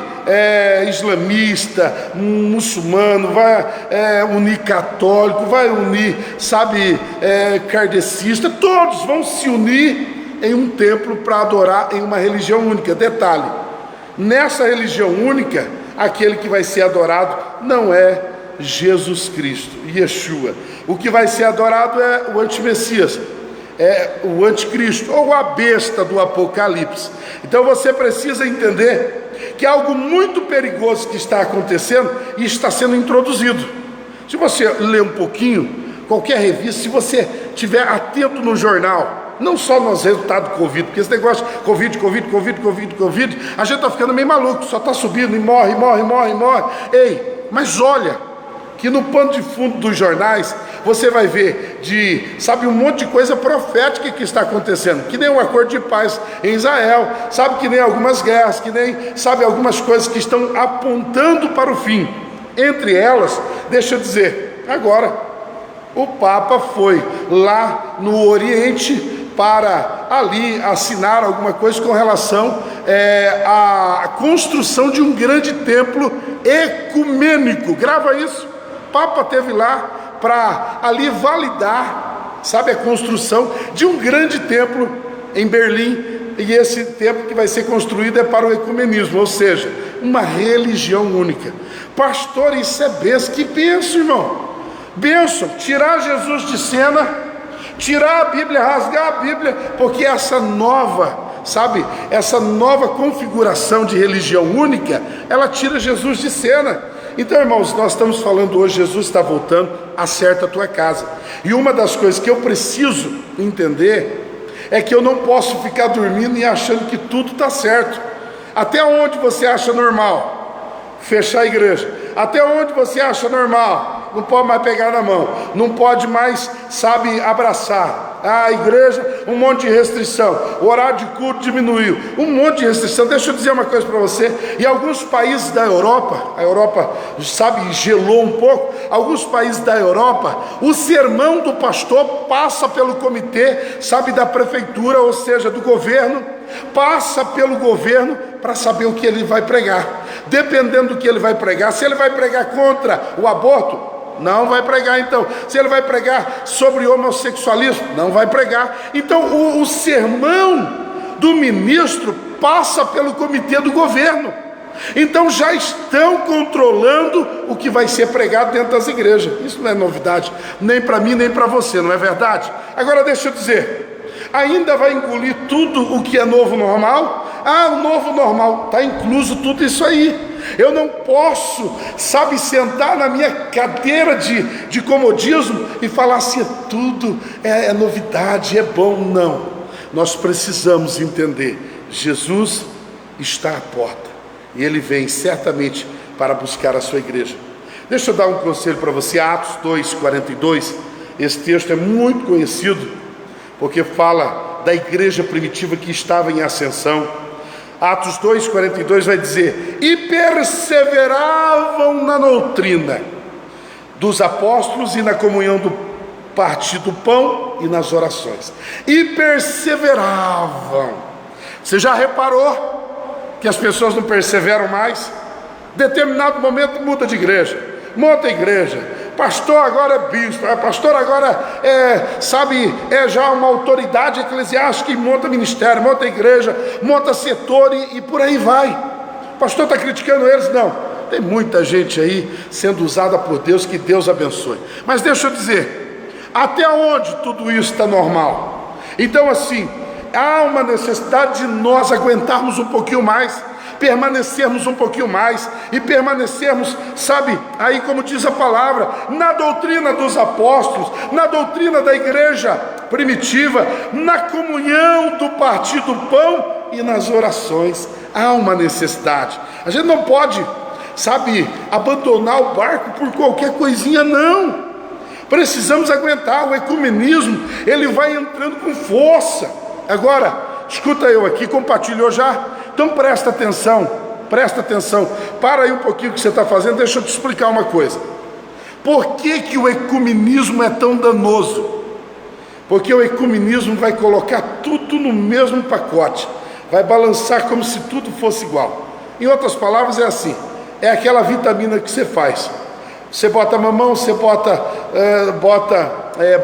islamista, muçulmano, vai unir católico, vai unir, sabe, kardecista, todos vão se unir em um templo para adorar em uma religião única. Detalhe, nessa religião única, aquele que vai ser adorado não é Jesus Cristo, Yeshua. O que vai ser adorado é o antimessias, é o anticristo, ou a besta do Apocalipse. Então você precisa entender que é algo muito perigoso que está acontecendo e está sendo introduzido. Se você ler um pouquinho, qualquer revista, se você estiver atento no jornal, não só nos resultados do Covid, porque esse negócio Covid, a gente está ficando meio maluco, só está subindo e morre. Ei, mas olha, que no pano de fundo dos jornais, você vai ver sabe, um monte de coisa profética que está acontecendo, que nem um acordo de paz em Israel, sabe, que nem algumas guerras, que nem, sabe, algumas coisas que estão apontando para o fim. Entre elas, deixa eu dizer, agora, o Papa foi lá no Oriente para ali assinar alguma coisa com relação à construção de um grande templo ecumênico. Grava isso. O Papa esteve lá para ali validar, sabe, a construção de um grande templo em Berlim, e esse templo que vai ser construído é para o ecumenismo, ou seja, uma religião única. Pastor, isso é bênção. Que bênção, irmão, bênção, tirar Jesus de cena, tirar a Bíblia, rasgar a Bíblia, porque essa nova, sabe, essa nova configuração de religião única, ela tira Jesus de cena. Então, irmãos, nós estamos falando hoje, Jesus está voltando, acerta a tua casa. E uma das coisas que eu preciso entender é que eu não posso ficar dormindo e achando que tudo está certo. Até onde você acha normal? Fechar a igreja. Até onde você acha normal? Não pode mais pegar na mão, não pode mais, sabe, abraçar. A igreja, um monte de restrição, o horário de culto diminuiu, um monte de restrição. Deixa eu dizer uma coisa para você, em alguns países da Europa, a Europa, sabe, gelou um pouco, alguns países da Europa, o sermão do pastor passa pelo comitê, sabe, da prefeitura, ou seja, do governo, passa pelo governo para saber o que ele vai pregar. Dependendo do que ele vai pregar, se ele vai pregar contra o aborto, não vai pregar. Então, se ele vai pregar sobre homossexualismo, não vai pregar. Então, o sermão do ministro passa pelo comitê do governo. Então, já estão controlando o que vai ser pregado dentro das igrejas. Isso não é novidade, nem para mim, nem para você, não é verdade? Agora, deixa eu dizer, ainda vai engolir tudo o que é novo normal? Ah, o novo normal, está incluso tudo isso aí. Eu não posso, sabe, sentar na minha cadeira de comodismo e falar assim, tudo é novidade, é bom. Não, nós precisamos entender, Jesus está à porta, e Ele vem certamente para buscar a sua igreja. Deixa eu dar um conselho para você, Atos 2:42, esse texto é muito conhecido, porque fala da igreja primitiva que estava em ascensão. Atos 2:42 vai dizer, e perseveravam na doutrina dos apóstolos e na comunhão do partir do pão e nas orações. E perseveravam. Você já reparou que as pessoas não perseveram mais? Determinado momento muda de igreja, monta a igreja, pastor agora é bispo, pastor agora é já uma autoridade eclesiástica e monta ministério, monta igreja, monta setor e por aí vai. O pastor está criticando eles? Não, tem muita gente aí sendo usada por Deus, que Deus abençoe. Mas deixa eu dizer, até onde tudo isso está normal? Então assim, há uma necessidade de nós aguentarmos um pouquinho mais, permanecermos um pouquinho mais e permanecermos, sabe, aí como diz a palavra, na doutrina dos apóstolos, na doutrina da igreja primitiva, na comunhão do partir do pão e nas orações. Há uma necessidade. A gente não pode, sabe, abandonar o barco por qualquer coisinha, não. Precisamos aguentar. O ecumenismo, ele vai entrando com força. Agora, escuta eu aqui, compartilhou já? Então presta atenção, para aí um pouquinho o que você está fazendo, deixa eu te explicar uma coisa. Por que o ecumenismo é tão danoso? Porque o ecumenismo vai colocar tudo no mesmo pacote, vai balançar como se tudo fosse igual. Em outras palavras, é assim, é aquela vitamina que você faz. Você bota mamão, você bota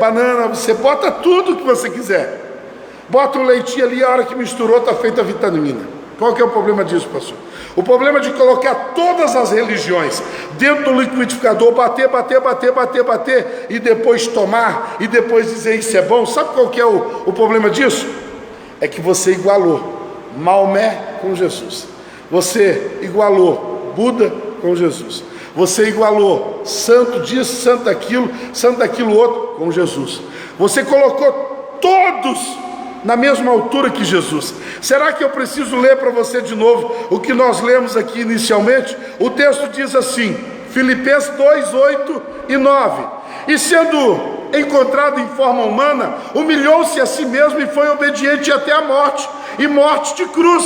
banana, você bota tudo que você quiser. Bota um leitinho ali, a hora que misturou está feita a vitamina. Qual que é o problema disso, pastor? O problema de colocar todas as religiões dentro do liquidificador, bater, e depois tomar, e depois dizer isso é bom. Sabe qual que é o problema disso? É que você igualou Maomé com Jesus. Você igualou Buda com Jesus. Você igualou santo disso, santo daquilo outro com Jesus. Você colocou todos na mesma altura que Jesus. Será que eu preciso ler para você de novo o que nós lemos aqui inicialmente? O texto diz assim, Filipenses 2, 8 e 9. E sendo encontrado em forma humana, humilhou-se a si mesmo e foi obediente até a morte, e morte de cruz.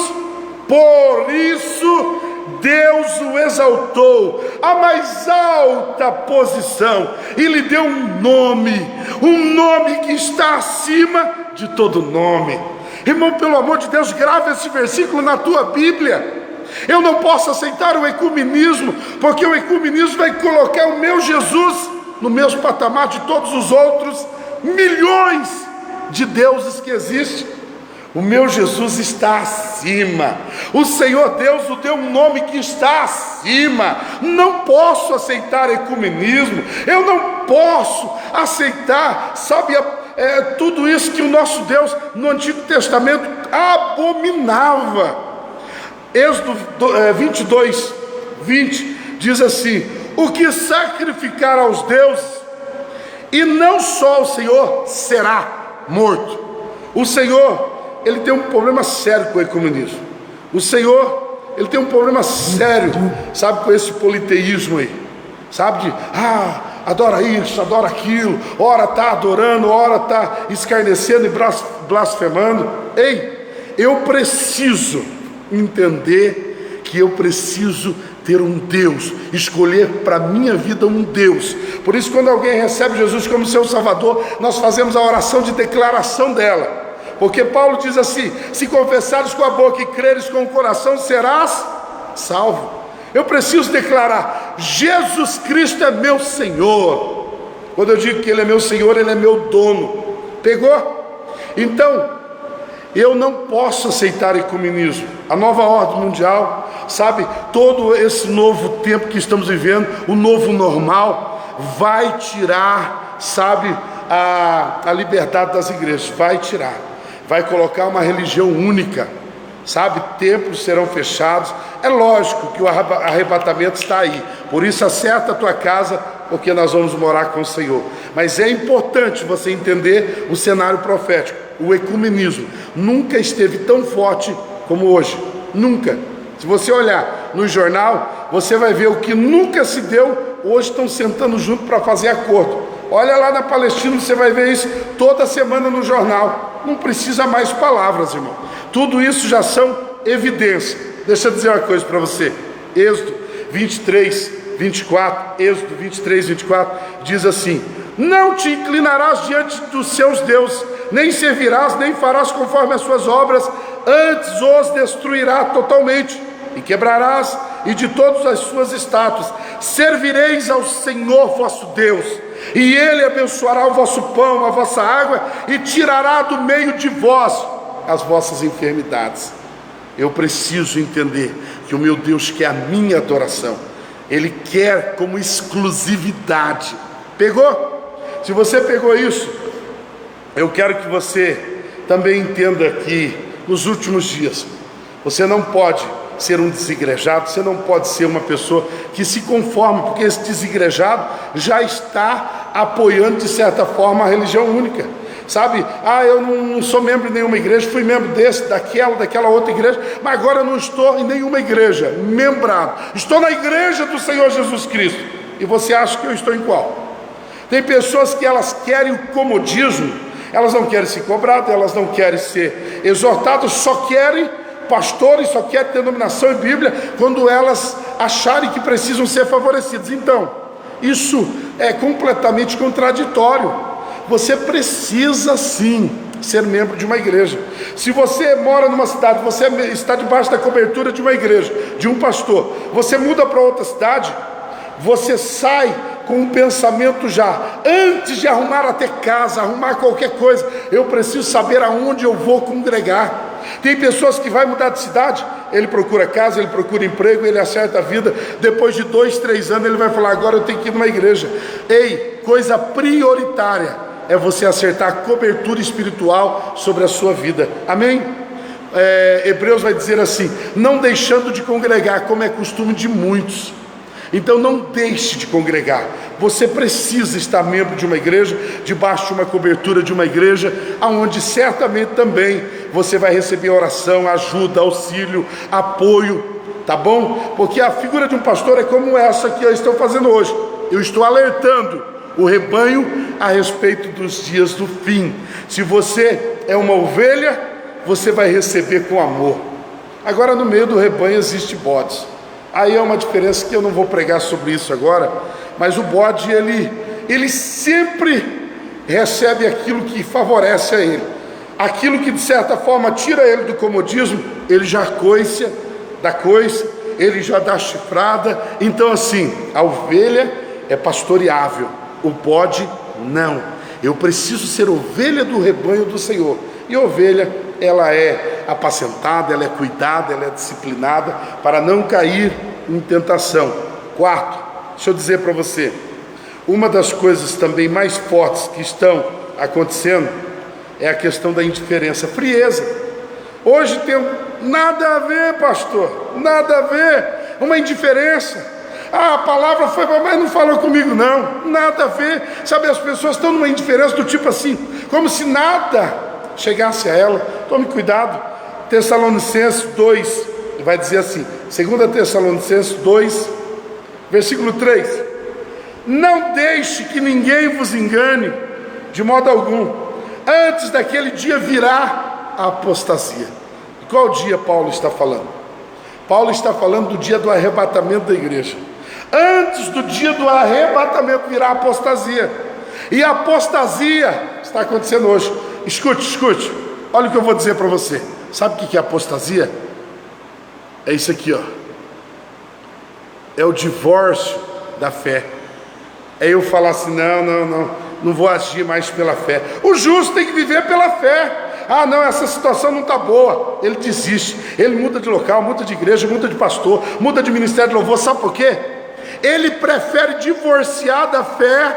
Por isso Deus o exaltou à mais alta posição e lhe deu um nome que está acima de todo nome. Irmão, pelo amor de Deus, grave esse versículo na tua Bíblia. Eu não posso aceitar o ecumenismo, porque o ecumenismo vai colocar o meu Jesus no mesmo patamar de todos os outros milhões de deuses que existem. O meu Jesus está acima. O Senhor Deus o deu um nome que está acima. Não posso aceitar ecumenismo. Eu não posso aceitar, sabe, tudo isso que o nosso Deus no Antigo Testamento abominava. Êxodo 22, 20 diz assim: o que sacrificar aos deuses, e não só o Senhor, será morto. O Senhor, ele tem um problema sério com o ecumenismo. O Senhor, ele tem um problema sério, sabe, com esse politeísmo aí, sabe, de adora isso, adora aquilo, ora está adorando, ora está escarnecendo e blasfemando. Ei, eu preciso entender que eu preciso ter um Deus, escolher para a minha vida um Deus. Por isso, quando alguém recebe Jesus como seu Salvador, nós fazemos a oração de declaração dela. Porque Paulo diz assim: se confessares com a boca e creres com o coração, serás salvo. Eu preciso declarar: Jesus Cristo é meu Senhor. Quando eu digo que Ele é meu Senhor, Ele é meu dono. Pegou? Então, eu não posso aceitar ecumenismo. A nova ordem mundial, sabe, todo esse novo tempo que estamos vivendo, o novo normal, vai tirar, sabe, a liberdade das igrejas. Vai tirar. Vai colocar uma religião única, sabe, templos serão fechados. É lógico que o arrebatamento está aí, por isso acerta a tua casa, porque nós vamos morar com o Senhor. Mas é importante você entender o cenário profético. O ecumenismo nunca esteve tão forte como hoje, nunca. Se você olhar no jornal, você vai ver o que nunca se deu, hoje estão sentando junto para fazer acordo. Olha lá na Palestina, você vai ver isso toda semana no jornal. Não precisa mais palavras, irmão. Tudo isso já são evidências. Deixa eu dizer uma coisa para você. Êxodo 23, 24, Êxodo 23, 24, diz assim: não te inclinarás diante dos seus deuses, nem servirás, nem farás conforme as suas obras, antes os destruirás totalmente, e quebrarás, e de todas as suas estátuas. Servireis ao Senhor vosso Deus, e Ele abençoará o vosso pão, a vossa água, e tirará do meio de vós as vossas enfermidades. Eu preciso entender que o meu Deus quer a minha adoração. Ele quer como exclusividade. Pegou? Se você pegou isso, eu quero que você também entenda que nos últimos dias você não pode ser um desigrejado, você não pode ser uma pessoa que se conforma, porque esse desigrejado já está apoiando de certa forma a religião única. sabe? Eu não sou membro de nenhuma igreja, fui membro daquela outra igreja, mas agora eu não estou em nenhuma igreja, membrado. Estou na igreja do Senhor Jesus Cristo. E você acha que eu estou em qual? Tem pessoas que elas querem o comodismo, elas não querem ser cobradas, elas não querem ser exortadas, só querem pastores, só querem denominação e Bíblia, quando elas acharem que precisam ser favorecidas. Então, isso é completamente contraditório. Você precisa sim ser membro de uma igreja. Se você mora numa cidade, você está debaixo da cobertura de uma igreja, de um pastor, você muda para outra cidade, você sai com um pensamento já, antes de arrumar até casa, arrumar qualquer coisa, eu preciso saber aonde eu vou congregar. Tem pessoas que vai mudar de cidade, ele procura casa, ele procura emprego, ele acerta a vida, depois de 2, 3 anos ele vai falar, agora eu tenho que ir numa igreja. Ei, coisa prioritária é você acertar a cobertura espiritual sobre a sua vida, amém? Hebreus vai dizer assim, não deixando de congregar, como é costume de muitos. Então não deixe de congregar. Você precisa estar membro de uma igreja, debaixo de uma cobertura de uma igreja, aonde certamente também você vai receber oração, ajuda, auxílio, apoio, tá bom? Porque a figura de um pastor é como essa que eu estou fazendo hoje. Eu estou alertando o rebanho a respeito dos dias do fim. Se você é uma ovelha, você vai receber com amor. Agora no meio do rebanho existe bodes. Aí é uma diferença que eu não vou pregar sobre isso agora, mas o bode ele sempre recebe aquilo que favorece a ele, aquilo que de certa forma tira ele do comodismo, ele já coice da coice, ele já dá chifrada. Então assim, a ovelha é pastoreável, o bode não. Eu preciso ser ovelha do rebanho do Senhor, e ovelha ela é apacentada, ela é cuidada, ela é disciplinada para não cair em tentação. Quarto, deixa eu dizer para você, uma das coisas também mais fortes que estão acontecendo é a questão da indiferença, frieza. Hoje tem nada a ver, pastor, nada a ver, uma indiferença. A palavra foi, mas não falou comigo não, nada a ver. Sabe, as pessoas estão numa indiferença do tipo assim, como se nada chegasse a ela. Tome cuidado. Tessalonicenses 2 vai dizer assim, 2 Tessalonicenses 2 versículo 3, não deixe que ninguém vos engane de modo algum, antes daquele dia virá a apostasia. De qual dia Paulo está falando? Paulo está falando do dia do arrebatamento da igreja. Antes do dia do arrebatamento virá a apostasia, e a apostasia está acontecendo hoje. Escute, olha o que eu vou dizer para você. Sabe o que é apostasia? É isso aqui, ó. É o divórcio da fé. É eu falar assim, não vou agir mais pela fé. O justo tem que viver pela fé. Não, essa situação não está boa. Ele desiste, ele muda de local, muda de igreja, muda de pastor, muda de ministério de louvor. Sabe por quê? Ele prefere divorciar da fé,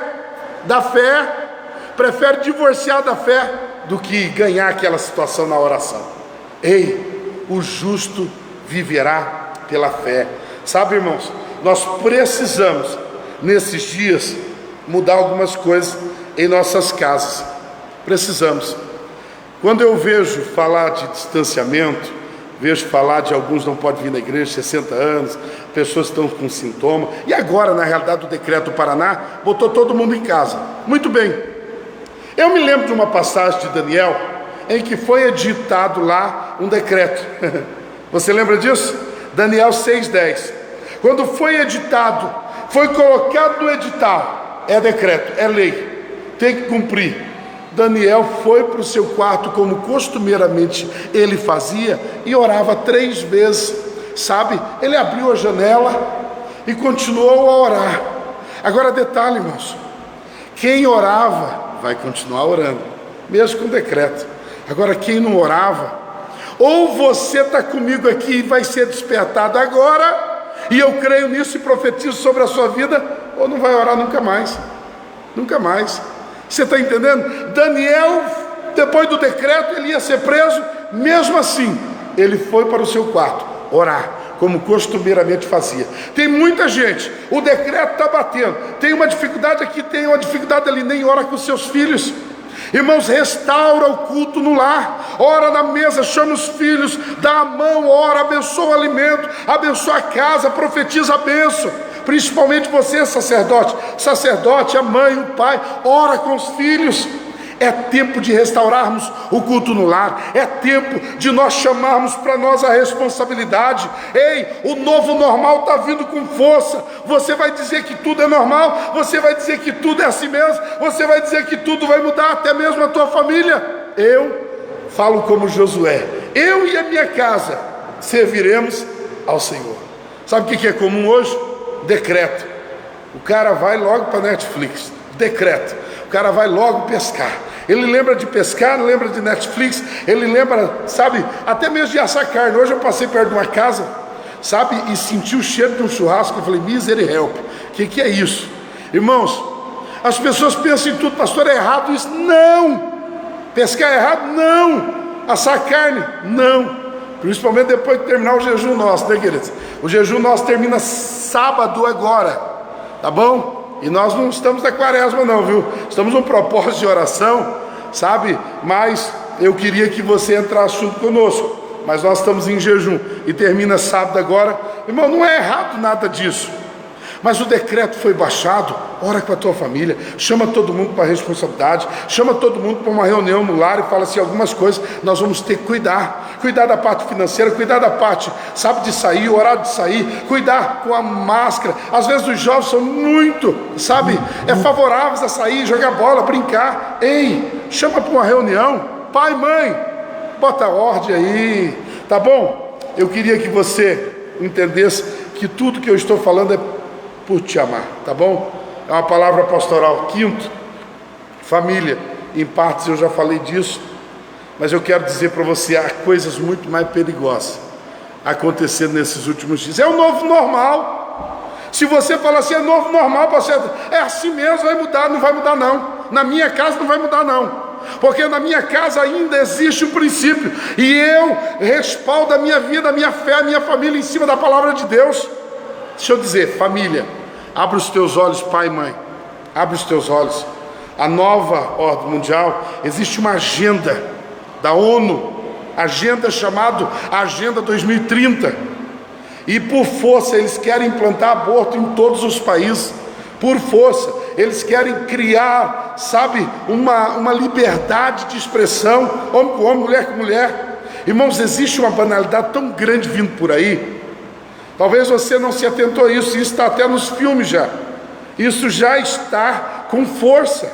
prefere divorciar da fé do que ganhar aquela situação na oração. Ei, o justo viverá pela fé. Sabe, irmãos, nós precisamos nesses dias mudar algumas coisas em nossas casas. Precisamos. Quando eu vejo falar de distanciamento, vejo falar de alguns não podem vir na igreja, 60 anos, pessoas estão com sintoma, e agora na realidade o decreto do Paraná botou todo mundo em casa. Muito bem. Eu me lembro de uma passagem de Daniel em que foi editado lá um decreto. Você lembra disso? Daniel 6:10. Quando foi editado, foi colocado no edital, é decreto, é lei, tem que cumprir. Daniel foi para o seu quarto, como costumeiramente ele fazia, e orava 3 vezes, sabe? Ele abriu a janela e continuou a orar. Agora detalhe, irmãos, quem orava vai continuar orando, mesmo com decreto. Agora quem não orava, ou você está comigo aqui e vai ser despertado agora, e eu creio nisso e profetizo sobre a sua vida, ou não vai orar nunca mais. Nunca mais. Você está entendendo? Daniel, depois do decreto, ele ia ser preso. Mesmo assim, ele foi para o seu quarto orar, como costumeiramente fazia. Tem muita gente, o decreto está batendo, tem uma dificuldade aqui, tem uma dificuldade ali, nem ora com seus filhos. Irmãos, restaura o culto no lar, ora na mesa, chama os filhos, dá a mão, ora, abençoa o alimento, abençoa a casa, profetiza a bênção. Principalmente você, sacerdote, a mãe, o pai, ora com os filhos. É tempo de restaurarmos o culto no lar, é tempo de nós chamarmos para nós a responsabilidade. Ei, o novo normal está vindo com força. Você vai dizer que tudo é normal, você vai dizer que tudo é assim mesmo, você vai dizer que tudo vai mudar, até mesmo a tua família. Eu falo como Josué: eu e a minha casa serviremos ao Senhor. Sabe o que é comum hoje? Decreto. O cara vai logo para Netflix, decreto. O cara vai logo pescar. Ele lembra de pescar, não lembra de Netflix. Ele lembra, sabe, até mesmo de assar carne. Hoje eu passei perto de uma casa, sabe, e senti o cheiro de um churrasco. Eu falei: misery help, o que é isso? Irmãos, as pessoas pensam em tudo: pastor, é errado isso. Não. Pescar é errado? Não. Assar carne? Não. Principalmente depois de terminar o jejum nosso, né, queridos? O jejum nosso termina sábado agora, tá bom? E nós não estamos na quaresma não, viu? Estamos num propósito de oração, sabe? Mas eu queria que você entrasse junto conosco. Mas nós estamos em jejum e termina sábado agora. Irmão, não é errado nada disso. Mas o decreto foi baixado. Ora com a tua família, chama todo mundo para a responsabilidade, chama todo mundo para uma reunião no lar e fala assim: algumas coisas nós vamos ter que cuidar da parte financeira, cuidar da parte, sabe, de sair, horário de sair, cuidar com a máscara. Às vezes os jovens são muito, sabe, favoráveis a sair, jogar bola, brincar. Ei, chama para uma reunião, pai, mãe, bota ordem aí, tá bom? Eu queria que você entendesse que tudo que eu estou falando é por te amar, tá bom? É uma palavra pastoral. Quinto, família. Em partes eu já falei disso, mas eu quero dizer para você: há coisas muito mais perigosas acontecendo nesses últimos dias. É o novo normal. Se você falar assim: é novo normal, pastor, é assim mesmo, vai mudar. Não vai mudar não. Na minha casa não vai mudar não, porque na minha casa ainda existe um princípio, e eu respaldo a minha vida, a minha fé, a minha família em cima da palavra de Deus. Deixa eu dizer, família, abre os teus olhos, pai e mãe, abre os teus olhos. A nova ordem mundial, existe uma agenda da ONU, agenda chamada Agenda 2030, e por força eles querem implantar aborto em todos os países. Por força, eles querem criar, sabe, uma liberdade de expressão, homem com homem, mulher com mulher. Irmãos, existe uma banalidade tão grande vindo por aí. Talvez você não se atentou a isso, isso está até nos filmes já. Isso já está com força.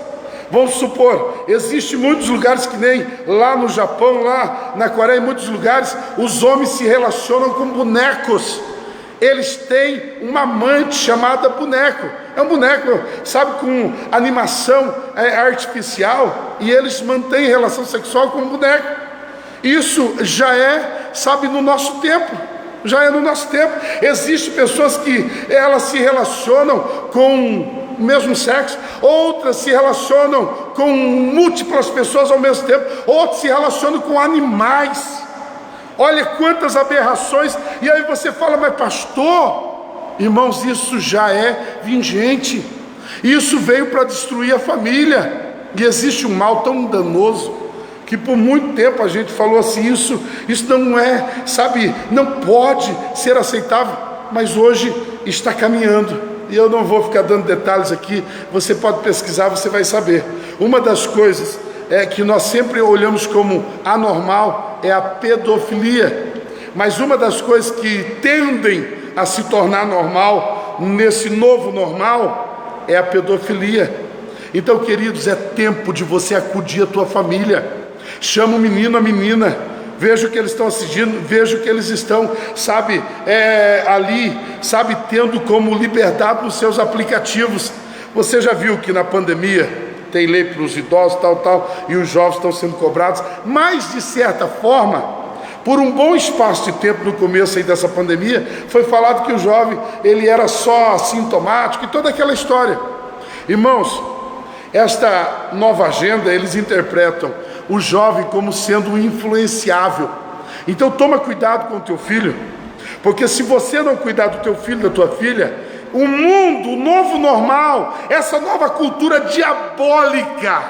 Vamos supor, existem muitos lugares que nem lá no Japão, lá na Coreia, em muitos lugares, os homens se relacionam com bonecos. Eles têm uma amante chamada boneco. É um boneco, sabe, com animação artificial, e eles mantêm relação sexual com o boneco. Isso já é, sabe, no nosso tempo. Já é no nosso tempo. Existem pessoas que elas se relacionam com o mesmo sexo, outras se relacionam com múltiplas pessoas ao mesmo tempo, outras se relacionam com animais. Olha quantas aberrações. E aí você fala: mas pastor, irmãos, isso já é vingente, isso veio para destruir a família. E existe um mal tão danoso que por muito tempo a gente falou assim: isso não é, sabe, não pode ser aceitável, mas hoje está caminhando. E eu não vou ficar dando detalhes aqui, você pode pesquisar, você vai saber. Uma das coisas que nós sempre olhamos como anormal é a pedofilia, mas uma das coisas que tendem a se tornar normal nesse novo normal é a pedofilia. Então, queridos, é tempo de você acudir a tua família. Chama o menino, a menina, veja o que eles estão assistindo, veja o que eles estão, sabe, ali, sabe, tendo como liberdade nos seus aplicativos. Você já viu que na pandemia tem lei para os idosos, tal, e os jovens estão sendo cobrados, mas de certa forma, por um bom espaço de tempo no começo aí dessa pandemia, foi falado que o jovem, ele era só assintomático e toda aquela história. Irmãos, esta nova agenda, eles interpretam o jovem como sendo influenciável. Então toma cuidado com o teu filho, porque se você não cuidar do teu filho, da tua filha, o mundo, o novo normal, essa nova cultura diabólica,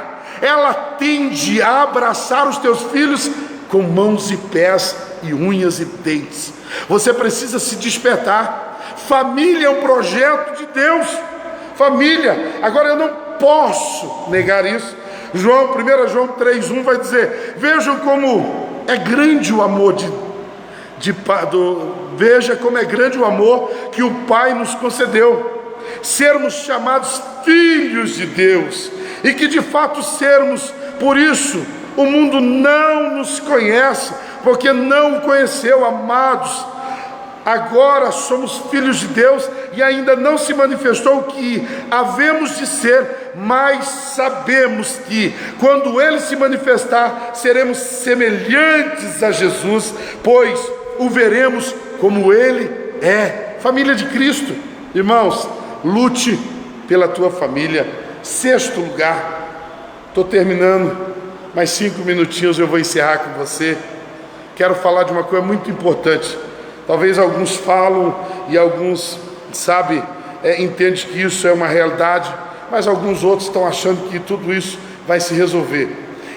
ela tende a abraçar os teus filhos com mãos e pés e unhas e dentes. Você precisa se despertar. Família é um projeto de Deus. Família, agora eu não posso negar isso. 1 João 3,1 vai dizer: vejam como é grande o amor veja como é grande o amor que o Pai nos concedeu, sermos chamados filhos de Deus, e que de fato sermos. Por isso o mundo não nos conhece, porque não o conheceu. Amados, agora somos filhos de Deus, e ainda não se manifestou o que havemos de ser, mas sabemos que quando Ele se manifestar, seremos semelhantes a Jesus, pois o veremos como Ele é. Família de Cristo, irmãos, lute pela tua família. 6º lugar, estou terminando, mais 5 minutinhos eu vou encerrar com você. Quero falar de uma coisa muito importante. Talvez alguns falam e alguns, entendem que isso é uma realidade, mas alguns outros estão achando que tudo isso vai se resolver.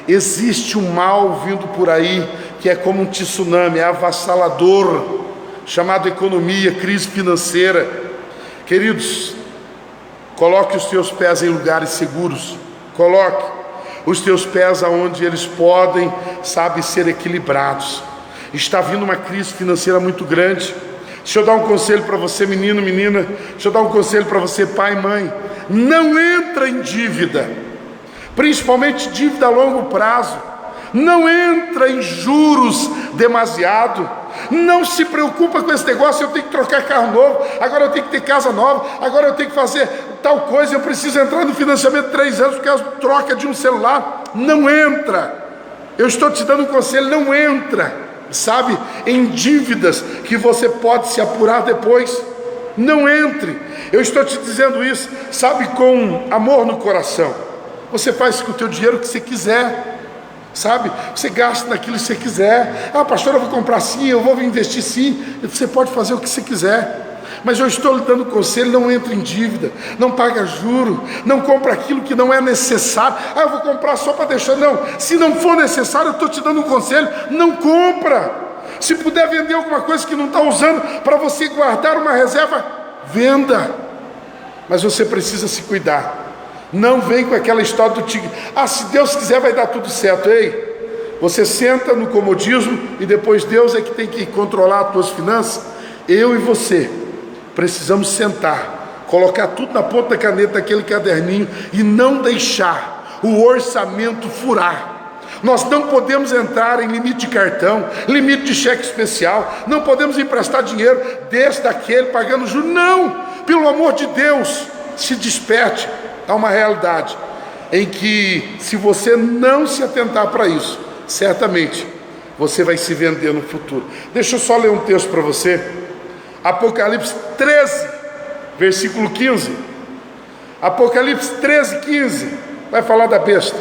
Existe um mal vindo por aí, que é como um tsunami, é avassalador, chamado economia, crise financeira. Queridos, coloque os teus pés em lugares seguros. Coloque os teus pés aonde eles podem, ser equilibrados. Está vindo uma crise financeira muito grande. Deixa eu dar um conselho para você, menino, menina. Deixa eu dar um conselho para você, pai e mãe. Não entra em dívida, principalmente dívida a longo prazo. Não entra em juros demasiado. Não se preocupa com esse negócio: eu tenho que trocar carro novo, agora eu tenho que ter casa nova, agora eu tenho que fazer tal coisa, eu preciso entrar no financiamento de 3 anos, porque a troca de um celular. Não entra. Eu estou te dando um conselho: não entra, em dívidas que você pode se apurar depois. Não entre. Eu estou te dizendo isso, com amor no coração. Você faz com o teu dinheiro o que você quiser, você gasta naquilo que você quiser. Pastor, eu vou comprar sim, eu vou investir sim. Você pode fazer o que você quiser, mas eu estou lhe dando conselho: não entre em dívida, não paga juro, não compra aquilo que não é necessário. Eu vou comprar só para deixar. Não, se não for necessário, eu estou te dando um conselho: não compra. Se puder vender alguma coisa que não está usando, para você guardar uma reserva, venda. Mas você precisa se cuidar. Não vem com aquela história do tigre: se Deus quiser vai dar tudo certo. Ei, você senta no comodismo e depois Deus é que tem que controlar as tuas finanças. Eu e você precisamos sentar, colocar tudo na ponta da caneta, aquele caderninho, e não deixar o orçamento furar. Nós não podemos entrar em limite de cartão, limite de cheque especial, não podemos emprestar dinheiro desse, daquele, pagando juros. Não, pelo amor de Deus, se desperte. Há uma realidade em que, se você não se atentar para isso, certamente você vai se vender no futuro. Deixa eu só ler um texto para você. Apocalipse 13, versículo 15. Apocalipse 13, 15. Vai falar da besta.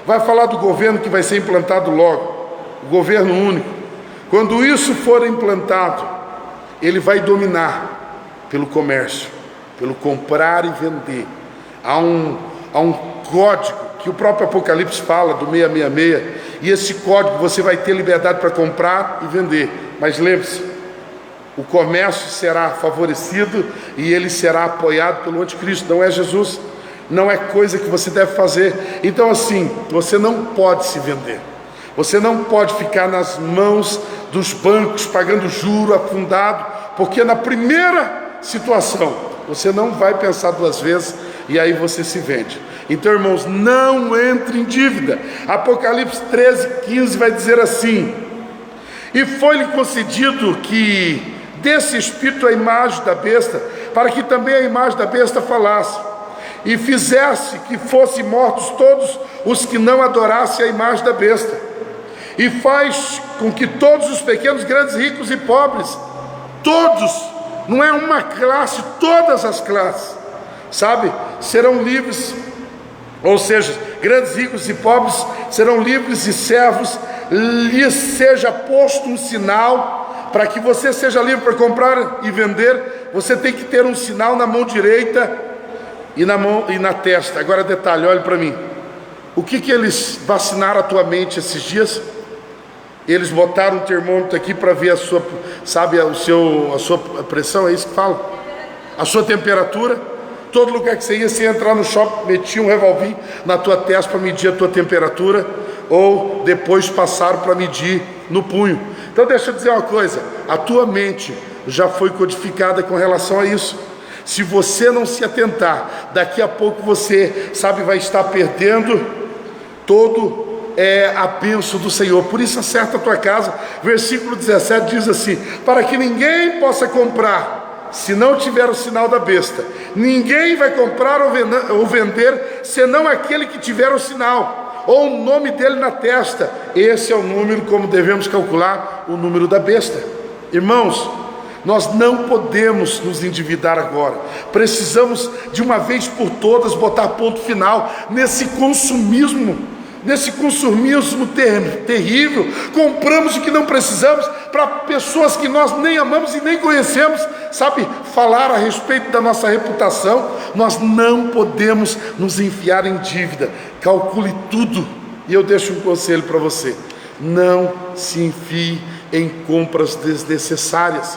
Vai falar do governo que vai ser implantado logo. O governo único. Quando isso for implantado, ele vai dominar pelo comércio, pelo comprar e vender. Há um código que o próprio Apocalipse fala, do 666, e esse código você vai ter liberdade para comprar e vender. Mas lembre-se, o comércio será favorecido e ele será apoiado pelo anticristo. Não é Jesus, não é coisa que você deve fazer. Então você não pode se vender, você não pode ficar nas mãos dos bancos pagando juro afundado, porque na primeira situação você não vai pensar 2 vezes e aí você se vende. Então, irmãos, não entre em dívida. Apocalipse 13, 15 vai dizer assim: e foi-lhe concedido que desse espírito a imagem da besta, para que também a imagem da besta falasse, e fizesse que fossem mortos todos os que não adorassem a imagem da besta, e faz com que todos os pequenos, grandes, ricos e pobres, todos, não é uma classe, todas as classes, serão livres. Ou seja, grandes, ricos e pobres serão livres, e servos lhes seja posto um sinal. Para que você seja livre para comprar e vender, você tem que ter um sinal na mão direita e na testa. Agora detalhe, olhe para mim. O que eles vacinaram a tua mente esses dias? Eles botaram um termômetro aqui para ver a sua, sabe, a sua pressão, é isso que fala? A sua temperatura. Todo lugar que você ia, você ia entrar no shopping, metia um revolvinho na tua testa para medir a tua temperatura, ou depois passaram para medir no punho. Então deixa eu dizer uma coisa, a tua mente já foi codificada com relação a isso. Se você não se atentar, daqui a pouco você, sabe, vai estar perdendo todo a bênção do Senhor. Por isso acerta a tua casa. Versículo 17 diz assim: para que ninguém possa comprar se não tiver o sinal da besta. Ninguém vai comprar ou vender senão aquele que tiver o sinal, ou o nome dele na testa. Esse é o número, como devemos calcular o número da besta. Irmãos, nós não podemos nos endividar agora. Precisamos de uma vez por todas botar ponto final nesse consumismo terrível. Compramos o que não precisamos para pessoas que nós nem amamos e nem conhecemos, sabe, falar a respeito da nossa reputação. Nós não podemos nos enfiar em dívida. Calcule tudo. E eu deixo um conselho para você: não se enfie em compras desnecessárias.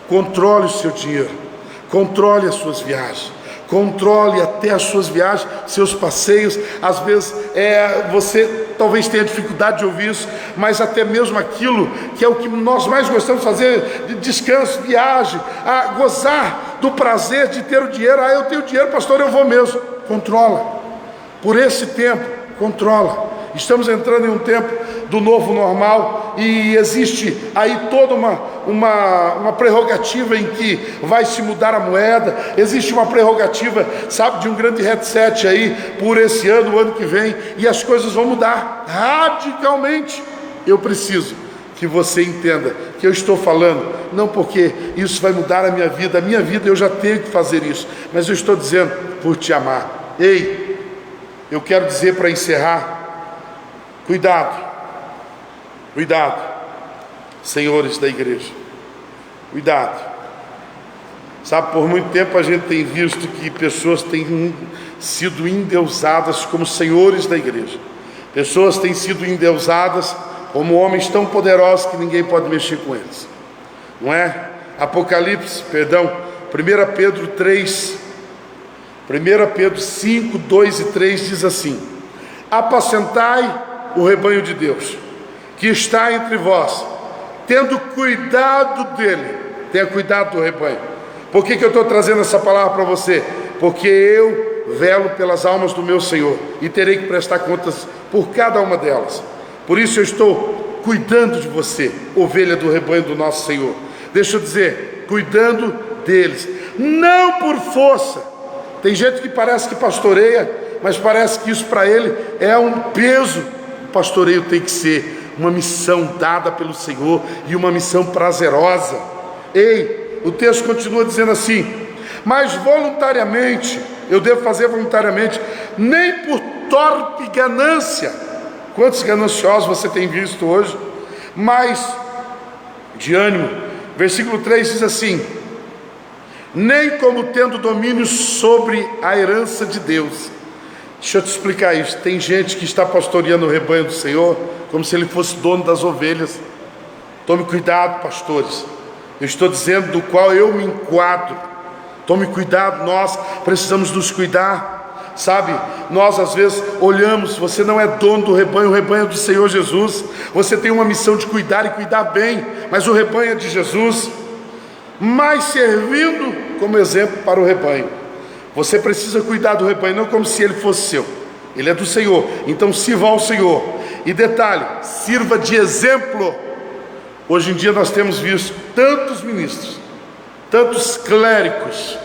Controle o seu dinheiro, controle as suas viagens, controle até as suas viagens, seus passeios. Às vezes você talvez tenha dificuldade de ouvir isso, mas até mesmo aquilo que é o que nós mais gostamos de fazer, de descanso, viagem, a gozar do prazer de ter o dinheiro. Eu tenho dinheiro, pastor, eu vou mesmo. Controla, por esse tempo, controla. Estamos entrando em um tempo do novo normal, e existe aí toda uma prerrogativa em que vai se mudar a moeda. Existe uma prerrogativa, sabe, de um grande reset aí por esse ano, o ano que vem, e as coisas vão mudar radicalmente. Eu preciso que você entenda que eu estou falando, não porque isso vai mudar a minha vida eu já tenho que fazer isso, mas eu estou dizendo por te amar. Ei, eu quero dizer para encerrar: cuidado, senhores da igreja, cuidado. Sabe, por muito tempo a gente tem visto que pessoas têm sido endeusadas como senhores da igreja. Pessoas têm sido endeusadas como homens tão poderosos que ninguém pode mexer com eles, não é? 1 Pedro 3, 1 Pedro 5, 2 e 3 diz assim: apacentai o rebanho de Deus, que está entre vós, tendo cuidado dele. Tenha cuidado do rebanho. Por que eu estou trazendo essa palavra para você? Porque eu velo pelas almas do meu Senhor, e terei que prestar contas por cada uma delas. Por isso eu estou cuidando de você, ovelha do rebanho do nosso Senhor. Deixa eu dizer, cuidando deles, não por força. Tem gente que parece que pastoreia, mas parece que isso para ele é um peso. O pastoreio tem que ser uma missão dada pelo Senhor, e uma missão prazerosa. Ei, o texto continua dizendo assim: mas voluntariamente, eu devo fazer voluntariamente, nem por torpe ganância. Quantos gananciosos você tem visto hoje? Mas de ânimo. Versículo 3 diz assim: nem como tendo domínio sobre a herança de Deus. Deixa eu te explicar isso. Tem gente que está pastoreando o rebanho do Senhor como se ele fosse dono das ovelhas. Tome cuidado, pastores. Eu estou dizendo do qual eu me enquadro. Tome cuidado, nós precisamos nos cuidar. Sabe, nós às vezes olhamos, você não é dono do rebanho, o rebanho é do Senhor Jesus. Você tem uma missão de cuidar e cuidar bem, mas o rebanho é de Jesus. Mas servindo como exemplo para o rebanho. Você precisa cuidar do rebanho, não como se ele fosse seu. Ele é do Senhor, então sirva ao Senhor. E detalhe, sirva de exemplo. Hoje em dia nós temos visto tantos ministros, tantos clérigos,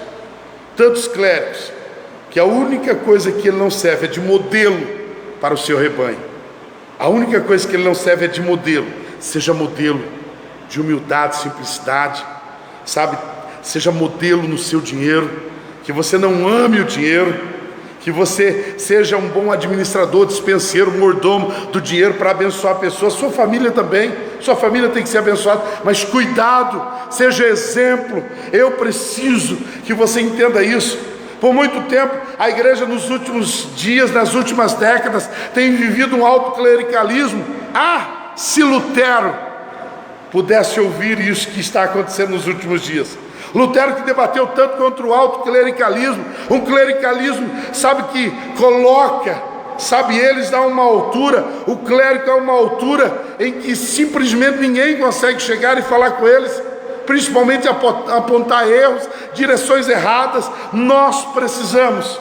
que a única coisa que ele não serve é de modelo para o seu rebanho. A única coisa que ele não serve é de modelo. Seja modelo de humildade, simplicidade, sabe? Seja modelo no seu dinheiro. Que você não ame o dinheiro, que você seja um bom administrador, dispenseiro, mordomo do dinheiro para abençoar a pessoa. Sua família também, sua família tem que ser abençoada, mas cuidado, seja exemplo. Eu preciso que você entenda isso, Por muito tempo, a igreja nos últimos dias, nas últimas décadas, tem vivido um alto clericalismo. Se Lutero pudesse ouvir isso que está acontecendo nos últimos dias. Lutero, que debateu tanto contra o alto clericalismo, um clericalismo, que coloca, eles a uma altura, o clérigo a uma altura em que simplesmente ninguém consegue chegar e falar com eles, principalmente apontar erros, direções erradas. Nós precisamos,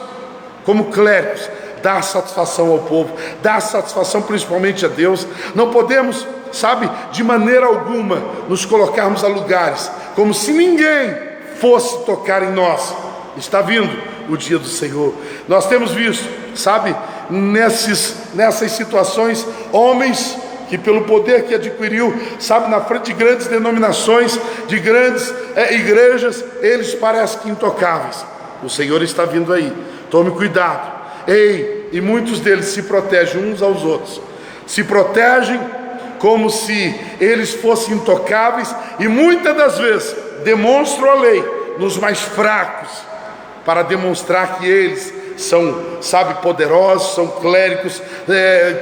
como clérigos, dar satisfação ao povo, dar satisfação principalmente a Deus. Não podemos, de maneira alguma, nos colocarmos a lugares como se ninguém fosse tocar em nós. Está vindo o dia do Senhor. Nós temos visto, nessas situações, homens que pelo poder que adquiriu, na frente de grandes denominações, de grandes igrejas, eles parecem que intocáveis. O Senhor está vindo aí. Tome cuidado. E muitos deles se protegem uns aos outros. Se protegem como se eles fossem intocáveis, e muitas das vezes demonstram a lei nos mais fracos, para demonstrar que eles são, poderosos, são clérigos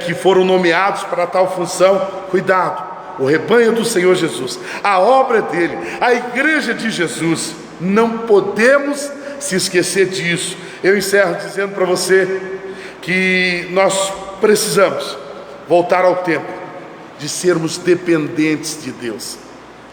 que foram nomeados para tal função. Cuidado, o rebanho do Senhor Jesus, a obra dele, a igreja de Jesus, não podemos se esquecer disso. Eu encerro dizendo para você que nós precisamos voltar ao tempo de sermos dependentes de Deus.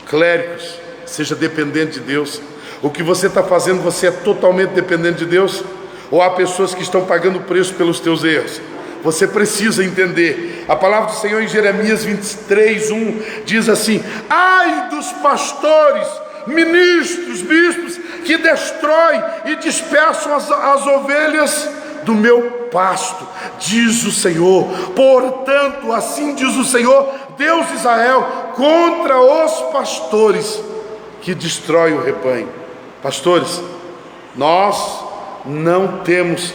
Clérigos, seja dependente de Deus. O que você está fazendo, você é totalmente dependente de Deus? Ou há pessoas que estão pagando o preço pelos teus erros? Você precisa entender. A palavra do Senhor em Jeremias 23:1 diz assim: ai dos pastores, ministros, bispos, que destroem e dispersam as ovelhas do meu pasto, diz o Senhor. Portanto, assim diz o Senhor, Deus de Israel, contra os pastores que destroem o rebanho. Pastores, nós não temos,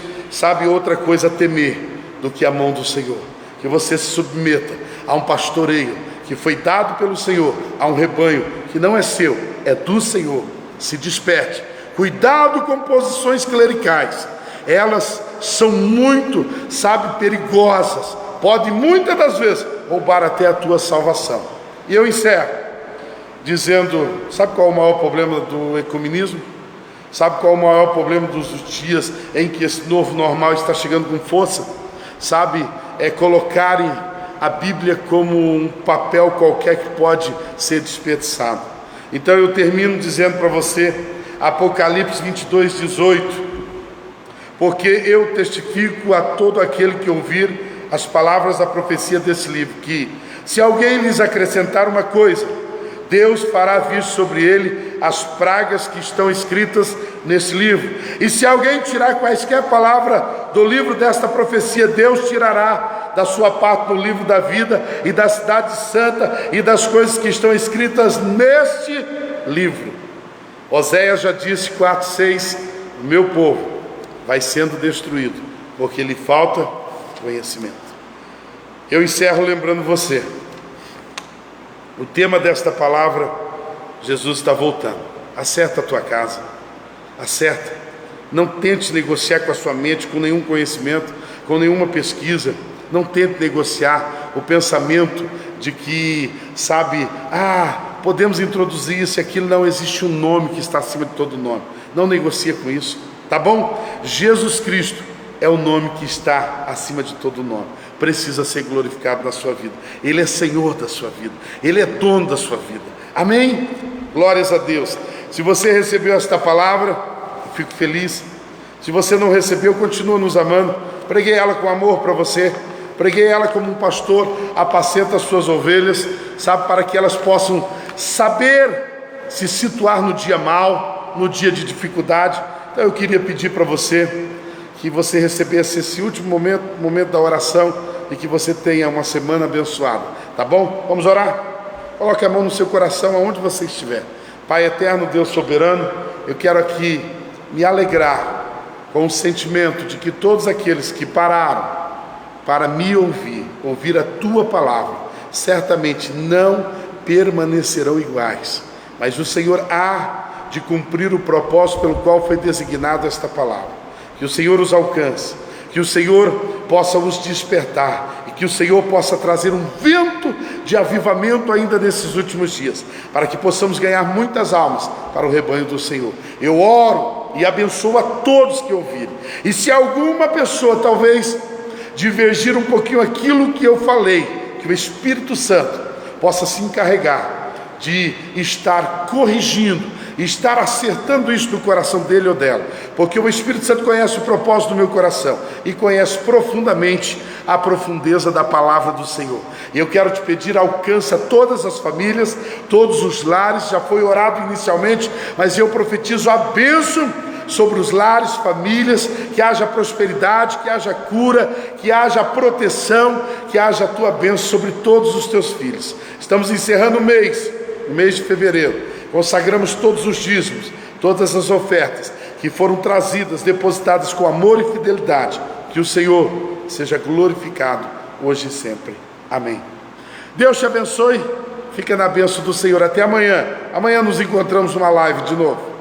outra coisa a temer do que a mão do Senhor. Que você se submeta a um pastoreio que foi dado pelo Senhor, a um rebanho que não é seu, é do Senhor. Se desperte. Cuidado com posições clericais. Elas são muito, perigosas. Pode muitas das vezes roubar até a tua salvação. E eu encerro dizendo, qual é o maior problema do ecumenismo? Qual é o maior problema dos dias em que esse novo normal está chegando com força? É colocarem a Bíblia como um papel qualquer que pode ser desperdiçado. Então eu termino dizendo para você, Apocalipse 22:18, porque eu testifico a todo aquele que ouvir as palavras da profecia desse livro, que se alguém lhes acrescentar uma coisa, Deus fará vir sobre ele as pragas que estão escritas nesse livro. E se alguém tirar quaisquer palavra do livro desta profecia, Deus tirará da sua parte no livro da vida e da cidade santa e das coisas que estão escritas neste livro. Oséias já disse 4:6, o meu povo vai sendo destruído porque lhe falta conhecimento. Eu encerro lembrando você, o tema desta palavra, Jesus está voltando. Acerta a tua casa, acerta. Não tente negociar com a sua mente, com nenhum conhecimento, com nenhuma pesquisa. Não tente negociar o pensamento de que, podemos introduzir isso e aquilo. Não existe um nome que está acima de todo nome. Não negocia com isso, tá bom? Jesus Cristo é o nome que está acima de todo nome. Precisa ser glorificado na sua vida. Ele é Senhor da sua vida. Ele é dono da sua vida. Amém? Glórias a Deus. Se você recebeu esta palavra, eu fico feliz. Se você não recebeu, continua nos amando. Preguei ela com amor para você. Preguei ela como um pastor apacenta as suas ovelhas, para que elas possam saber se situar no dia mau, no dia de dificuldade. Então eu queria pedir para você que você recebesse esse último momento da oração e que você tenha uma semana abençoada, tá bom? Vamos orar? Coloque a mão no seu coração aonde você estiver. Pai eterno, Deus soberano, eu quero aqui me alegrar com o sentimento de que todos aqueles que pararam para me ouvir a tua palavra, certamente não permanecerão iguais, mas o Senhor há de cumprir o propósito pelo qual foi designada esta palavra. que o Senhor os alcance, que o Senhor possa os despertar e que o Senhor possa trazer um vento de avivamento ainda nesses últimos dias, para que possamos ganhar muitas almas para o rebanho do Senhor. Eu oro e abençoo a todos que ouvirem, e se alguma pessoa talvez divergir um pouquinho aquilo que eu falei, que o Espírito Santo possa se encarregar de estar corrigindo, estar acertando isso no coração dele ou dela, porque o Espírito Santo conhece o propósito do meu coração e conhece profundamente a profundeza da palavra do Senhor. E eu quero te pedir, alcança todas as famílias, todos os lares. Já foi orado inicialmente, mas eu profetizo a bênção sobre os lares, famílias, que haja prosperidade, que haja cura, que haja proteção, que haja a tua bênção sobre todos os teus filhos. Estamos encerrando o mês de fevereiro. Consagramos todos os dízimos, todas as ofertas que foram trazidas, depositadas com amor e fidelidade. Que o Senhor seja glorificado hoje e sempre. Amém. Deus te abençoe. Fica na bênção do Senhor. Até amanhã. Amanhã nos encontramos numa live de novo.